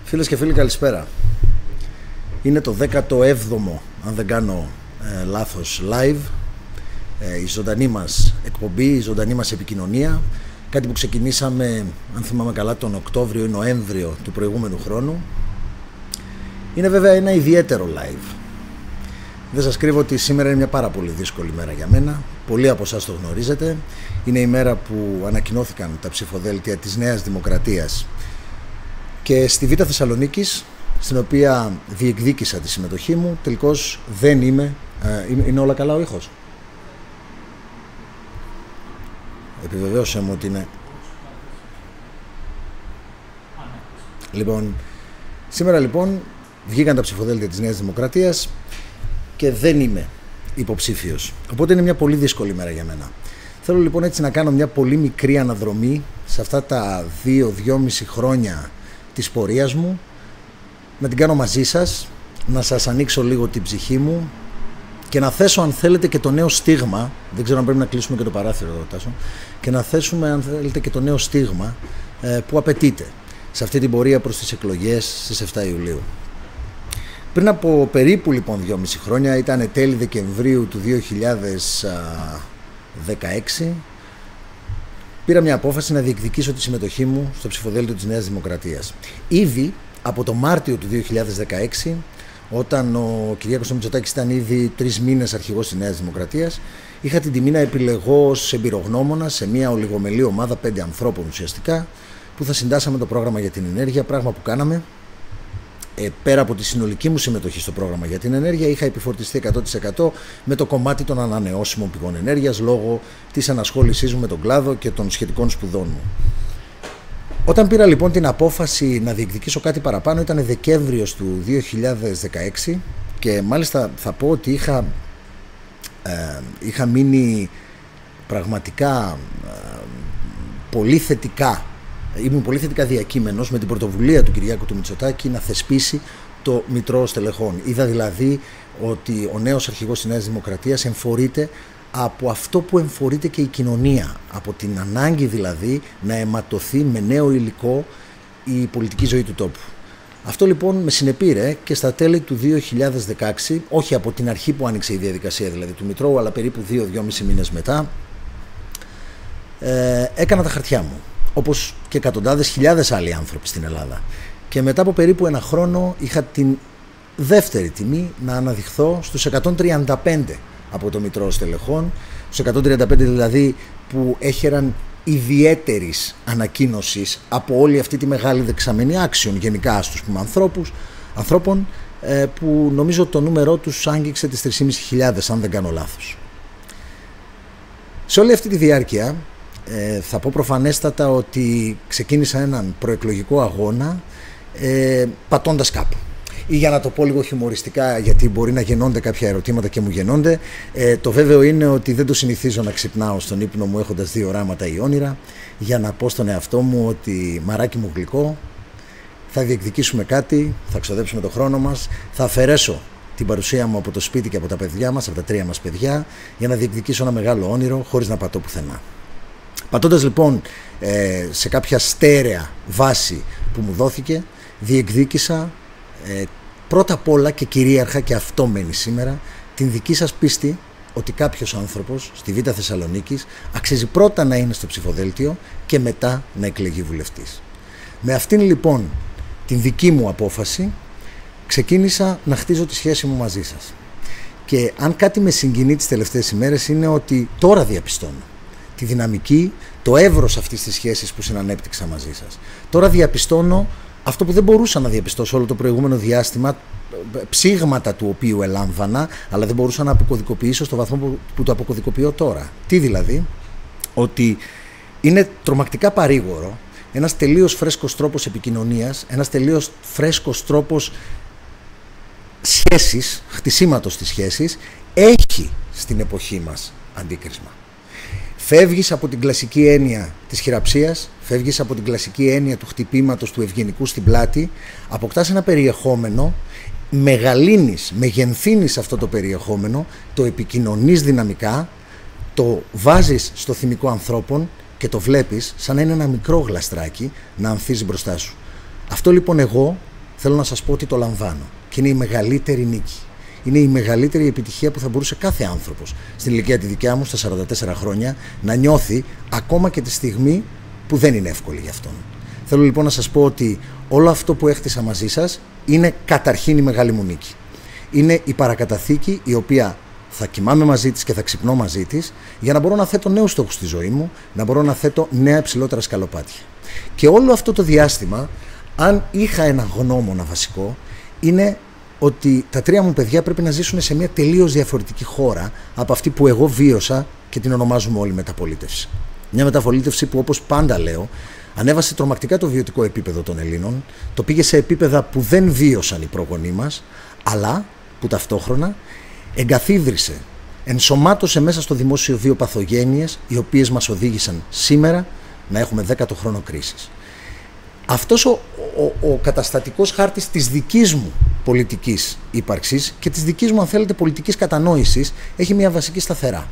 Φίλες και φίλοι, καλησπέρα. Είναι το 17ο, αν δεν κάνω λάθος, live, η ζωντανή μας εκπομπή, η ζωντανή μας επικοινωνία. Κάτι που ξεκινήσαμε, αν θυμάμαι καλά, τον Οκτώβριο ή Νοέμβριο του προηγούμενου χρόνου. Είναι βέβαια ένα ιδιαίτερο live. Δεν σας κρύβω ότι σήμερα είναι μια πάρα πολύ δύσκολη μέρα για μένα. Πολλοί από εσάς το γνωρίζετε. Είναι η μέρα που ανακοινώθηκαν τα ψηφοδέλτια της Νέας Δημοκρατίας. Και στη Β' Θεσσαλονίκης, στην οποία διεκδίκησα τη συμμετοχή μου, τελικώς δεν είμαι. Είναι όλα καλά ο ήχος? Επιβεβαίωσέ μου ότι είναι. Λοιπόν, σήμερα λοιπόν βγήκαν τα ψηφοδέλτια της Νέας Δημοκρατίας και δεν είμαι υποψήφιος. Οπότε είναι μια πολύ δύσκολη μέρα για μένα. Θέλω λοιπόν έτσι να κάνω μια πολύ μικρή αναδρομή σε αυτά τα 2-2,5 χρόνια της πορείας μου, να την κάνω μαζί σας, να σας ανοίξω λίγο την ψυχή μου και να θέσω, αν θέλετε, και το νέο στίγμα. Δεν ξέρω αν πρέπει να κλείσουμε και το παράθυρο εδώ, Τάσο. Και να θέσουμε, αν θέλετε, και το νέο στίγμα που απαιτείται σε αυτή την πορεία προς τις εκλογές στις 7 Ιουλίου. Πριν από περίπου λοιπόν 2,5 χρόνια, ήταν τέλη Δεκεμβρίου του 2016, πήρα μια απόφαση να διεκδικήσω τη συμμετοχή μου στο ψηφοδέλτιο της Νέας Δημοκρατίας. Ήδη από το Μάρτιο του 2016, όταν ο Κυριάκος Μητσοτάκης ήταν ήδη 3 μήνες αρχηγός της Νέας Δημοκρατίας, είχα την τιμή να επιλεγώ ως εμπειρογνώμονα σε μια ολιγομελή ομάδα 5 ανθρώπων ουσιαστικά, που θα συντάσσαμε το πρόγραμμα για την ενέργεια, πράγμα που κάναμε. Πέρα από τη συνολική μου συμμετοχή στο πρόγραμμα για την ενέργεια, είχα επιφορτιστεί 100% με το κομμάτι των ανανεώσιμων πηγών ενέργειας, λόγω της ανασχόλησής μου με τον κλάδο και των σχετικών σπουδών μου. Όταν πήρα λοιπόν την απόφαση να διεκδικήσω κάτι παραπάνω, ήταν Δεκέμβριος του 2016 και μάλιστα θα πω ότι είχα μείνει πραγματικά πολύ θετικά. Ήμουν πολύ θετικά διακείμενος με την πρωτοβουλία του Κυριάκου του Μητσοτάκη να θεσπίσει το Μητρό Στελεχών. Είδα δηλαδή ότι ο νέος αρχηγός της Νέας Δημοκρατίας εμφορείται από αυτό που εμφορείται και η κοινωνία. Από την ανάγκη δηλαδή να αιματωθεί με νέο υλικό η πολιτική ζωή του τόπου. Αυτό λοιπόν με συνεπήρε και στα τέλη του 2016, όχι από την αρχή που άνοιξε η διαδικασία δηλαδή του Μητρώου, αλλά περίπου 2-2,5 μήνες μετά, έκανα τα χαρτιά μου, όπως και εκατοντάδες χιλιάδες άλλοι άνθρωποι στην Ελλάδα. Και μετά από περίπου ένα χρόνο είχα την δεύτερη τιμή να αναδειχθώ στους 135 από το Μητρό Στελεχών, στους 135 δηλαδή που έχεραν ιδιαίτερης ανακοίνωσης από όλη αυτή τη μεγάλη δεξαμενή άξιων, γενικά ας τους πούμε ανθρώπων, που νομίζω το νούμερό τους άγγιξε τις 3.500, αν δεν κάνω λάθος. Σε όλη αυτή τη διάρκεια θα πω προφανέστατα ότι ξεκίνησα έναν προεκλογικό αγώνα πατώντας κάπου. Ή για να το πω λίγο χιουμοριστικά, γιατί μπορεί να γεννώνται κάποια ερωτήματα και μου γεννώνται, το βέβαιο είναι ότι δεν το συνηθίζω να ξυπνάω στον ύπνο μου έχοντας 2 οράματα ή όνειρα, για να πω στον εαυτό μου ότι μαράκι μου γλυκό, θα διεκδικήσουμε κάτι, θα ξοδέψουμε το χρόνο μας, θα αφαιρέσω την παρουσία μου από το σπίτι και από τα παιδιά μας, από τα 3 μας παιδιά, για να διεκδικήσω ένα μεγάλο όνειρο χωρίς να πατώ πουθενά. Πατώντας λοιπόν σε κάποια στέρεα βάση που μου δόθηκε, διεκδίκησα πρώτα απ' όλα και κυρίαρχα, και αυτό μένει σήμερα, την δική σας πίστη ότι κάποιος άνθρωπος στη Β' Θεσσαλονίκης αξίζει πρώτα να είναι στο ψηφοδέλτιο και μετά να εκλεγεί βουλευτής. Με αυτήν λοιπόν την δική μου απόφαση ξεκίνησα να χτίζω τη σχέση μου μαζί σας. Και αν κάτι με συγκινεί τις τελευταίες ημέρες είναι ότι τώρα διαπιστώνω τη δυναμική, το εύρος αυτής της σχέσης που συνανέπτυξα μαζί σας. Τώρα διαπιστώνω αυτό που δεν μπορούσα να διαπιστώσω όλο το προηγούμενο διάστημα, ψήγματα του οποίου ελάμβανα, αλλά δεν μπορούσα να αποκωδικοποιήσω στο βαθμό που το αποκωδικοποιώ τώρα. Τι δηλαδή? Ότι είναι τρομακτικά παρήγορο ένας τελείως φρέσκος τρόπος επικοινωνίας, ένας τελείως φρέσκος τρόπος σχέσης, χτισήματος της σχέσης, έχει στην εποχή μας αντίκρισμα. Φεύγεις από την κλασική έννοια της χειραψίας, φεύγεις από την κλασική έννοια του χτυπήματος του ευγενικού στην πλάτη, αποκτάς ένα περιεχόμενο, μεγαλύνεις, μεγενθύνεις αυτό το περιεχόμενο, το επικοινωνείς δυναμικά, το βάζεις στο θυμικό ανθρώπων και το βλέπεις σαν να είναι ένα μικρό γλαστράκι να ανθίζει μπροστά σου. Αυτό λοιπόν εγώ θέλω να σας πω ότι το λαμβάνω. Και είναι η μεγαλύτερη νίκη. Είναι η μεγαλύτερη επιτυχία που θα μπορούσε κάθε άνθρωπος στην ηλικία τη δικιά μου, στα 44 χρόνια, να νιώθει ακόμα και τη στιγμή που δεν είναι εύκολη για αυτόν. Θέλω λοιπόν να σας πω ότι όλο αυτό που έχτισα μαζί σας είναι καταρχήν η μεγάλη μου νίκη. Είναι η παρακαταθήκη η οποία θα κοιμάμαι μαζί της και θα ξυπνώ μαζί της για να μπορώ να θέτω νέους στόχους στη ζωή μου, να μπορώ να θέτω νέα υψηλότερα σκαλοπάτια. Και όλο αυτό το διάστημα, αν είχα ένα γνώμονα βασικό, είναι ότι τα τρία μου παιδιά πρέπει να ζήσουν σε μια τελείως διαφορετική χώρα από αυτή που εγώ βίωσα και την ονομάζουμε όλοι μεταπολίτευση. Μια μεταπολίτευση που, όπως πάντα λέω, ανέβασε τρομακτικά το βιωτικό επίπεδο των Ελλήνων, το πήγε σε επίπεδα που δεν βίωσαν οι προγονείς μας, αλλά που ταυτόχρονα εγκαθίδρυσε, ενσωμάτωσε μέσα στο δημόσιο βίο παθογένειες οι οποίες μας οδήγησαν σήμερα να έχουμε 10ο χρόνο κρίσης. Αυτός ο καταστατικός χάρτης της δικής μου πολιτικής ύπαρξης και της δικής μου, αν θέλετε, πολιτικής κατανόησης έχει μια βασική σταθερά.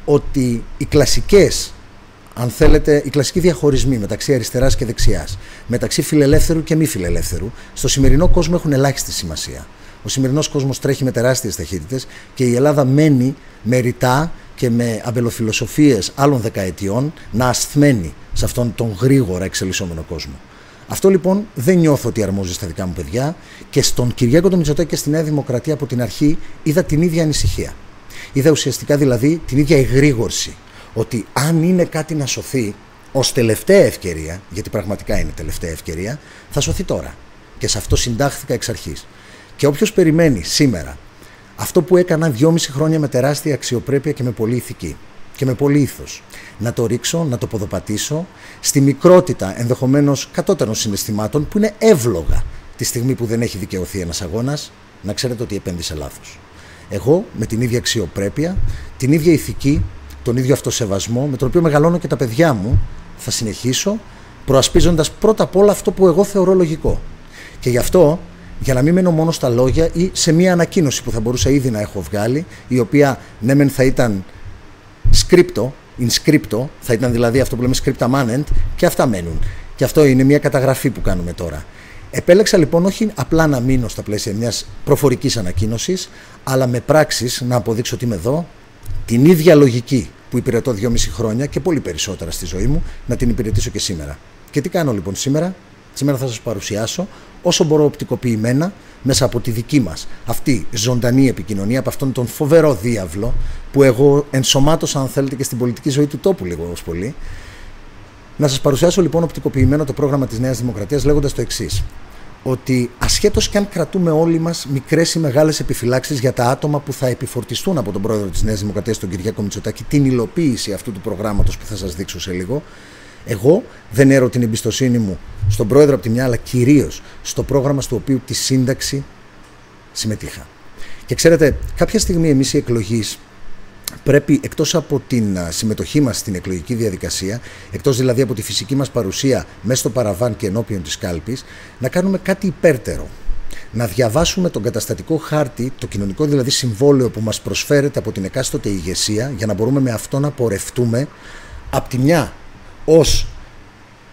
Ότι οι κλασικές, αν θέλετε, οι κλασικοί διαχωρισμοί μεταξύ αριστεράς και δεξιάς, μεταξύ φιλελεύθερου και μη φιλελεύθερου, στο σημερινό κόσμο έχουν ελάχιστη σημασία. Ο σημερινός κόσμος τρέχει με τεράστιες ταχύτητες και η Ελλάδα μένει με ρητά και με αμπελοφιλοσοφίες άλλων δεκαετιών να ασθμένει σε αυτόν τον γρήγορα εξελισσόμενο κόσμο. Αυτό λοιπόν δεν νιώθω ότι αρμόζει στα δικά μου παιδιά και στον Κυριάκο τον Μητσοτάκη και στη Νέα Δημοκρατία από την αρχή είδα την ίδια ανησυχία. Είδα ουσιαστικά δηλαδή την ίδια εγρήγορση ότι αν είναι κάτι να σωθεί ως τελευταία ευκαιρία, γιατί πραγματικά είναι τελευταία ευκαιρία, θα σωθεί τώρα. Και σε αυτό συντάχθηκα εξ αρχής. Και όποιος περιμένει σήμερα αυτό που έκανα 2,5 χρόνια με τεράστια αξιοπρέπεια και με πολύ ηθική και με πολύ ήθος, να το ρίξω, να το ποδοπατήσω στη μικρότητα ενδεχομένως κατώτερων συναισθημάτων που είναι εύλογα τη στιγμή που δεν έχει δικαιωθεί ένας αγώνας, να ξέρετε ότι επένδυσε λάθος. Εγώ με την ίδια αξιοπρέπεια, την ίδια ηθική, τον ίδιο αυτοσεβασμό με τον οποίο μεγαλώνω και τα παιδιά μου, θα συνεχίσω προασπίζοντας πρώτα απ' όλα αυτό που εγώ θεωρώ λογικό. Και γι' αυτό, για να μην μένω μόνο στα λόγια ή σε μια ανακοίνωση που θα μπορούσα ήδη να έχω βγάλει, η οποία ναι μεν θα ήταν in scripto, θα ήταν δηλαδή αυτό που λέμε scripta manent, και αυτά μένουν. Και αυτό είναι μια καταγραφή που κάνουμε τώρα. Επέλεξα λοιπόν όχι απλά να μείνω στα πλαίσια μιας προφορικής ανακοίνωσης, αλλά με πράξεις να αποδείξω ότι είμαι εδώ, την ίδια λογική που υπηρετώ 2,5 χρόνια και πολύ περισσότερα στη ζωή μου, να την υπηρετήσω και σήμερα. Και τι κάνω λοιπόν σήμερα? Σήμερα θα σας παρουσιάσω όσο μπορώ οπτικοποιημένα μέσα από τη δική μας αυτή ζωντανή επικοινωνία, από αυτόν τον φοβερό διάβλο που εγώ ενσωμάτωσα, αν θέλετε, και στην πολιτική ζωή του τόπου λίγο ως πολύ. Να σας παρουσιάσω λοιπόν οπτικοποιημένο το πρόγραμμα της Νέας Δημοκρατίας λέγοντας το εξής: ότι ασχέτως κι αν κρατούμε όλοι μας μικρές ή μεγάλες επιφυλάξεις για τα άτομα που θα επιφορτιστούν από τον πρόεδρο της Νέας Δημοκρατίας, τον Κυριάκο Μητσοτάκη, την υλοποίηση αυτού του προγράμματος που θα σας δείξω σε λίγο, εγώ δεν έρω την εμπιστοσύνη μου στον πρόεδρο από τη μια, αλλά κυρίως στο πρόγραμμα στο οποίο τη σύνταξη συμμετείχα. Και ξέρετε, κάποια στιγμή εμείς οι εκλογείς πρέπει, εκτός από την συμμετοχή μας στην εκλογική διαδικασία, εκτός δηλαδή από τη φυσική μας παρουσία μέσα στο παραβάν και ενώπιον της κάλπης, να κάνουμε κάτι υπέρτερο. Να διαβάσουμε τον καταστατικό χάρτη, το κοινωνικό δηλαδή συμβόλαιο που μας προσφέρεται από την εκάστοτε ηγεσία, για να μπορούμε με αυτό να πορευτούμε από τη μια ως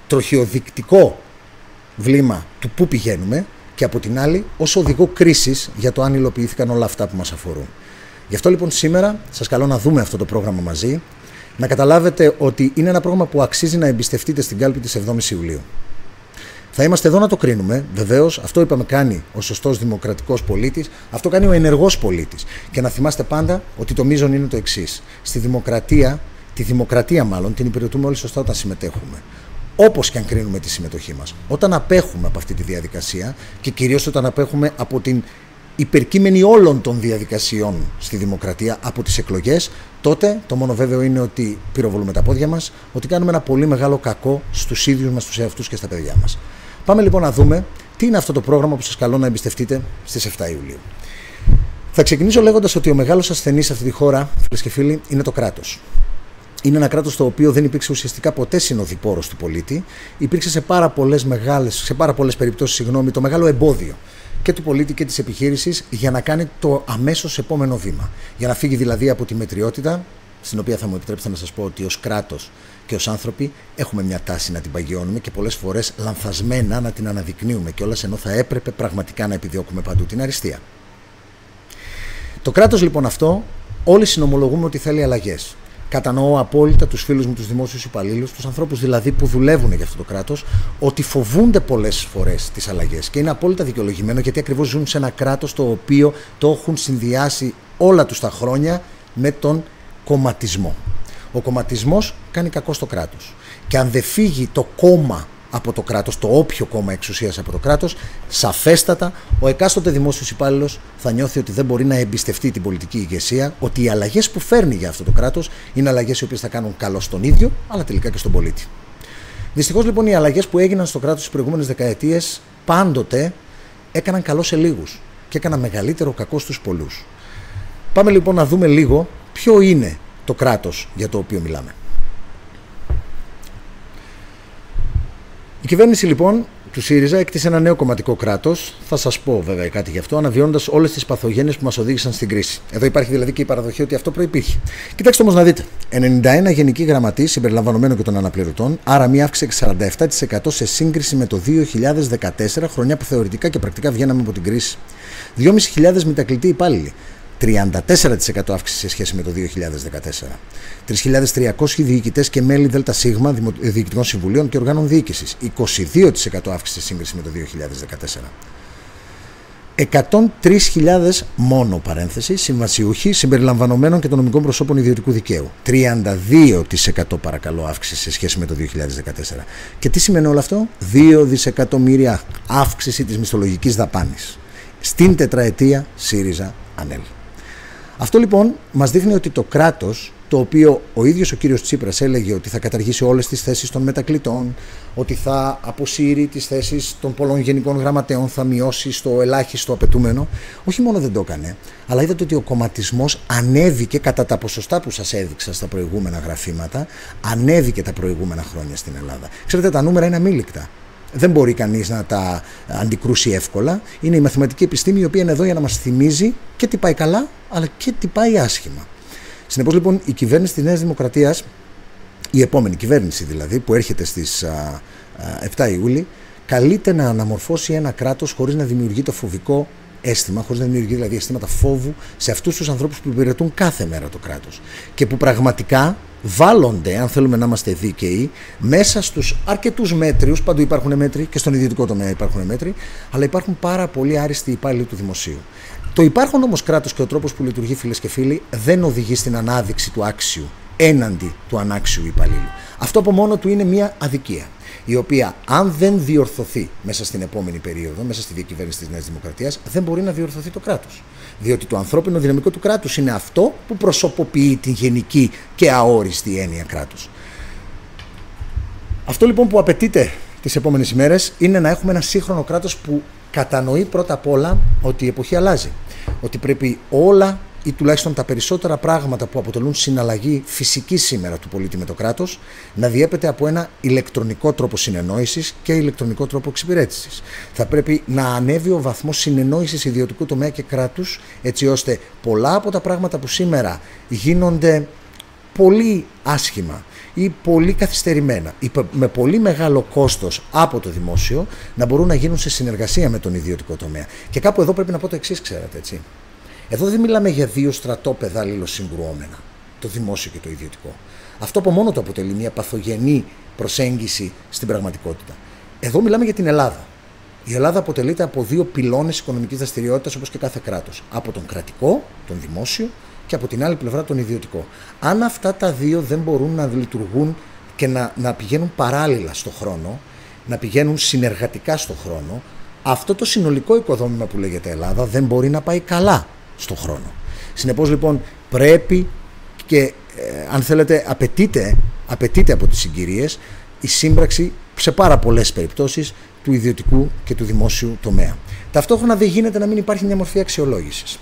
τροχιοδεικτικό βλήμα του πού πηγαίνουμε και από την άλλη ως οδηγό κρίσης για το αν υλοποιήθηκαν όλα αυτά που μας αφορούν. Γι' αυτό λοιπόν σήμερα σας καλώ να δούμε αυτό το πρόγραμμα μαζί, να καταλάβετε ότι είναι ένα πρόγραμμα που αξίζει να εμπιστευτείτε στην κάλπη της 7ης Ιουλίου. Θα είμαστε εδώ να το κρίνουμε, βεβαίως, αυτό είπαμε κάνει ο σωστός δημοκρατικός πολίτης, αυτό κάνει ο ενεργός πολίτης. Και να θυμάστε πάντα ότι το μείζον είναι το εξής: στη δημοκρατία, τη δημοκρατία μάλλον, την υπηρετούμε όλοι σωστά όταν συμμετέχουμε. Όπως και αν κρίνουμε τη συμμετοχή μας. Όταν απέχουμε από αυτή τη διαδικασία και κυρίως όταν απέχουμε από την υπερκείμενη όλων των διαδικασιών στη δημοκρατία, από τις εκλογές, τότε το μόνο βέβαιο είναι ότι πυροβολούμε τα πόδια μας, ότι κάνουμε ένα πολύ μεγάλο κακό στους ίδιους μας, στους εαυτούς και στα παιδιά μας. Πάμε λοιπόν να δούμε τι είναι αυτό το πρόγραμμα που σας καλώ να εμπιστευτείτε στις 7 Ιουλίου. Θα ξεκινήσω λέγοντας ότι ο μεγάλος ασθενής σε αυτή τη χώρα, φίλες και φίλοι, είναι το κράτος. Είναι ένα κράτος το οποίο δεν υπήρξε ουσιαστικά ποτέ συνοδοιπόρος του πολίτη. Υπήρξε σε πάρα πολλές περιπτώσεις, το μεγάλο εμπόδιο και του πολίτη και της επιχείρησης για να κάνει το αμέσως επόμενο βήμα. Για να φύγει δηλαδή από τη μετριότητα, στην οποία θα μου επιτρέψετε να σας πω ότι ως κράτος Και ως άνθρωποι έχουμε μια τάση να την παγιώνουμε και πολλές φορές λανθασμένα να την αναδεικνύουμε κιόλας, ενώ θα έπρεπε πραγματικά να επιδιώκουμε παντού την αριστεία. Το κράτος λοιπόν αυτό, όλοι συνομολογούμε ότι θέλει αλλαγές. Κατανοώ απόλυτα τους φίλους μου, τους δημόσιους υπαλλήλους, τους ανθρώπους δηλαδή που δουλεύουν για αυτό το κράτος, ότι φοβούνται πολλές φορές τις αλλαγές. Και είναι απόλυτα δικαιολογημένο, γιατί ακριβώς ζουν σε ένα κράτος το οποίο το έχουν συνδυάσει όλα τους τα χρόνια με τον κομματισμό. Ο κομματισμός κάνει κακό στο κράτος. Και αν δεν φύγει το κόμμα από το κράτος, το όποιο κόμμα εξουσίας από το κράτος, σαφέστατα ο εκάστοτε δημόσιος υπάλληλος θα νιώθει ότι δεν μπορεί να εμπιστευτεί την πολιτική ηγεσία, ότι οι αλλαγές που φέρνει για αυτό το κράτος είναι αλλαγές οι οποίες θα κάνουν καλό στον ίδιο, αλλά τελικά και στον πολίτη. Δυστυχώς λοιπόν οι αλλαγές που έγιναν στο κράτος τις προηγούμενες δεκαετίες πάντοτε έκαναν καλό σε λίγους και έκαναν μεγαλύτερο κακό στους πολλούς. Πάμε λοιπόν να δούμε λίγο ποιο είναι το κράτος για το οποίο μιλάμε. Η κυβέρνηση λοιπόν του ΣΥΡΙΖΑ έκτισε ένα νέο κομματικό κράτος. Θα σας πω βέβαια κάτι γι' αυτό, αναβιώνοντας όλες τις παθογένειες που μας οδήγησαν στην κρίση. Εδώ υπάρχει δηλαδή και η παραδοχή ότι αυτό προϋπήρχε. Κοιτάξτε όμως να δείτε. 91 γενικοί γραμματείς συμπεριλαμβανομένων και των αναπληρωτών, άρα μια αύξηση 47% σε σύγκριση με το 2014, χρονιά που θεωρητικά και πρακτικά βγαίναμε από την κρίση. 2.500 μετακλητοί υπάλληλοι. 34% αύξηση σε σχέση με το 2014. 3.300 διοικητές και μέλη ΔΣ διοικητικών συμβουλίων και οργάνων διοίκησης. 22% αύξηση σε σύγκριση με το 2014. 103.000 μόνο παρένθεση συμβασιούχοι συμπεριλαμβανομένων και των νομικών προσώπων ιδιωτικού δικαίου. 32% παρακαλώ αύξηση σε σχέση με το 2014. Και τι σημαίνει όλο αυτό? 2 δισεκατομμύρια αύξηση της μισθολογικής δαπάνης. Στην τετραετία ΣΥΡΙΖΑ ΑΝΕΛ. Αυτό λοιπόν μας δείχνει ότι το κράτος, το οποίο ο ίδιος ο κύριος Τσίπρας έλεγε ότι θα καταργήσει όλες τις θέσεις των μετακλητών, ότι θα αποσύρει τις θέσεις των πολλών γενικών γραμματέων, θα μειώσει στο ελάχιστο απαιτούμενο, όχι μόνο δεν το έκανε, αλλά είδατε ότι ο κομματισμός ανέβηκε κατά τα ποσοστά που σας έδειξα στα προηγούμενα γραφήματα, ανέβηκε τα προηγούμενα χρόνια στην Ελλάδα. Ξέρετε, τα νούμερα είναι αμήλικτα. Δεν μπορεί κανείς να τα αντικρούσει εύκολα. Είναι η μαθηματική επιστήμη η οποία είναι εδώ για να μας θυμίζει και τι πάει καλά, αλλά και τι πάει άσχημα. Συνεπώς λοιπόν η κυβέρνηση της Νέας Δημοκρατίας, η επόμενη κυβέρνηση δηλαδή που έρχεται στις 7 Ιούλη, καλείται να αναμορφώσει ένα κράτος χωρίς να δημιουργεί το φοβικό αίσθημα, χωρίς να δημιουργεί δηλαδή αισθήματα φόβου σε αυτούς τους ανθρώπους που υπηρετούν κάθε μέρα το κράτος και που πραγματικά βάλλονται, αν θέλουμε να είμαστε δίκαιοι, μέσα στους αρκετούς μέτριους, παντού υπάρχουν μέτροι και στον ιδιωτικό τομέα υπάρχουν μέτροι, αλλά υπάρχουν πάρα πολλοί άριστοι υπάλληλοι του δημοσίου. Το υπάρχον όμως κράτος και ο τρόπος που λειτουργεί, φίλες και φίλοι, δεν οδηγεί στην ανάδειξη του άξιου έναντι του ανάξιου υπαλλήλου. Αυτό από μόνο του είναι μια αδικία, η οποία αν δεν διορθωθεί μέσα στην επόμενη περίοδο, μέσα στη διακυβέρνηση της Νέας Δημοκρατίας, δεν μπορεί να διορθωθεί το κράτος. Διότι το ανθρώπινο δυναμικό του κράτους είναι αυτό που προσωποποιεί την γενική και αόριστη έννοια κράτους. Αυτό λοιπόν που απαιτείται τις επόμενες ημέρες είναι να έχουμε ένα σύγχρονο κράτος που κατανοεί πρώτα απ' όλα ότι η εποχή αλλάζει. Ότι πρέπει όλα ή τουλάχιστον τα περισσότερα πράγματα που αποτελούν συναλλαγή φυσική σήμερα του πολίτη με το κράτος να διέπεται από ένα ηλεκτρονικό τρόπο συνεννόησης και ηλεκτρονικό τρόπο εξυπηρέτησης. Θα πρέπει να ανέβει ο βαθμός συνεννόησης ιδιωτικού τομέα και κράτους, έτσι ώστε πολλά από τα πράγματα που σήμερα γίνονται πολύ άσχημα ή πολύ καθυστερημένα ή με πολύ μεγάλο κόστος από το δημόσιο να μπορούν να γίνουν σε συνεργασία με τον ιδιωτικό τομέα. Και κάπου εδώ πρέπει να πω το εξής, ξέρετε, έτσι. Εδώ δεν μιλάμε για δύο στρατόπεδα αλληλοσυγκρουόμενα, το δημόσιο και το ιδιωτικό. Αυτό από μόνο το αποτελεί μια παθογενή προσέγγιση στην πραγματικότητα. Εδώ μιλάμε για την Ελλάδα. Η Ελλάδα αποτελείται από δύο πυλώνες οικονομικής δραστηριότητας όπως και κάθε κράτος. Από τον κρατικό, τον δημόσιο, και από την άλλη πλευρά τον ιδιωτικό. Αν αυτά τα δύο δεν μπορούν να λειτουργούν και να πηγαίνουν παράλληλα στο χρόνο, να πηγαίνουν συνεργατικά στο χρόνο, αυτό το συνολικό οικοδόμημα που λέγεται Ελλάδα δεν μπορεί να πάει καλά στο χρόνο. Συνεπώς λοιπόν πρέπει και αν θέλετε απαιτείται από τις συγκυρίες η σύμπραξη σε πάρα πολλές περιπτώσεις του ιδιωτικού και του δημόσιου τομέα. Ταυτόχρονα δεν γίνεται να μην υπάρχει μια μορφή αξιολόγησης.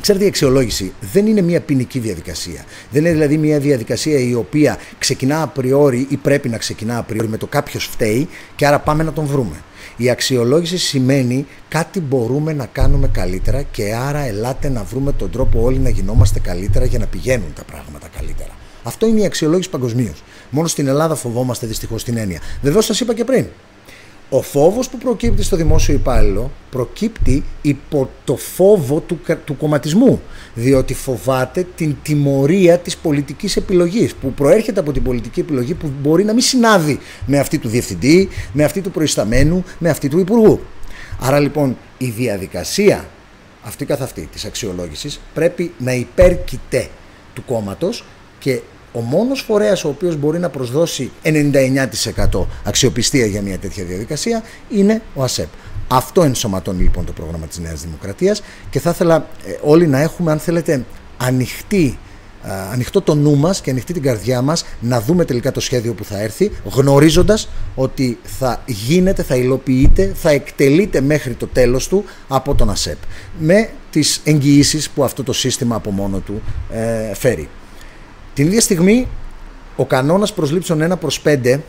Ξέρετε, η αξιολόγηση δεν είναι μια ποινική διαδικασία. Δεν είναι δηλαδή μια διαδικασία η οποία ξεκινά απριόρι ή πρέπει να ξεκινά απριόρι με το κάποιος φταίει και άρα πάμε να τον βρούμε. Η αξιολόγηση σημαίνει κάτι μπορούμε να κάνουμε καλύτερα και άρα ελάτε να βρούμε τον τρόπο όλοι να γινόμαστε καλύτερα για να πηγαίνουν τα πράγματα καλύτερα. Αυτό είναι η αξιολόγηση παγκοσμίως. Μόνο στην Ελλάδα φοβόμαστε δυστυχώς την έννοια. Βεβαίως, σας είπα και πριν. Ο φόβος που προκύπτει στο δημόσιο υπάλληλο προκύπτει υπό το φόβο του κομματισμού. Διότι φοβάται την τιμωρία της πολιτικής επιλογής, που προέρχεται από την πολιτική επιλογή που μπορεί να μην συνάδει με αυτή του διευθυντή, με αυτή του προϊσταμένου, με αυτή του υπουργού. Άρα λοιπόν η διαδικασία αυτή καθ' αυτή της αξιολόγησης πρέπει να υπέρκειται του κόμματος, και ο μόνος φορέας ο οποίος μπορεί να προσδώσει 99% αξιοπιστία για μια τέτοια διαδικασία είναι ο ΑΣΕΠ. Αυτό ενσωματώνει λοιπόν το πρόγραμμα της Νέας Δημοκρατίας, και θα ήθελα όλοι να έχουμε, αν θέλετε, ανοιχτό το νου μας και ανοιχτή την καρδιά μας να δούμε τελικά το σχέδιο που θα έρθει, γνωρίζοντας ότι θα γίνεται, θα υλοποιείται, θα εκτελείται μέχρι το τέλος του από τον ΑΣΕΠ, με τις εγγυήσεις που αυτό το σύστημα από μόνο του φέρει. Την ίδια στιγμή, ο κανόνας προσλήψεων 1/5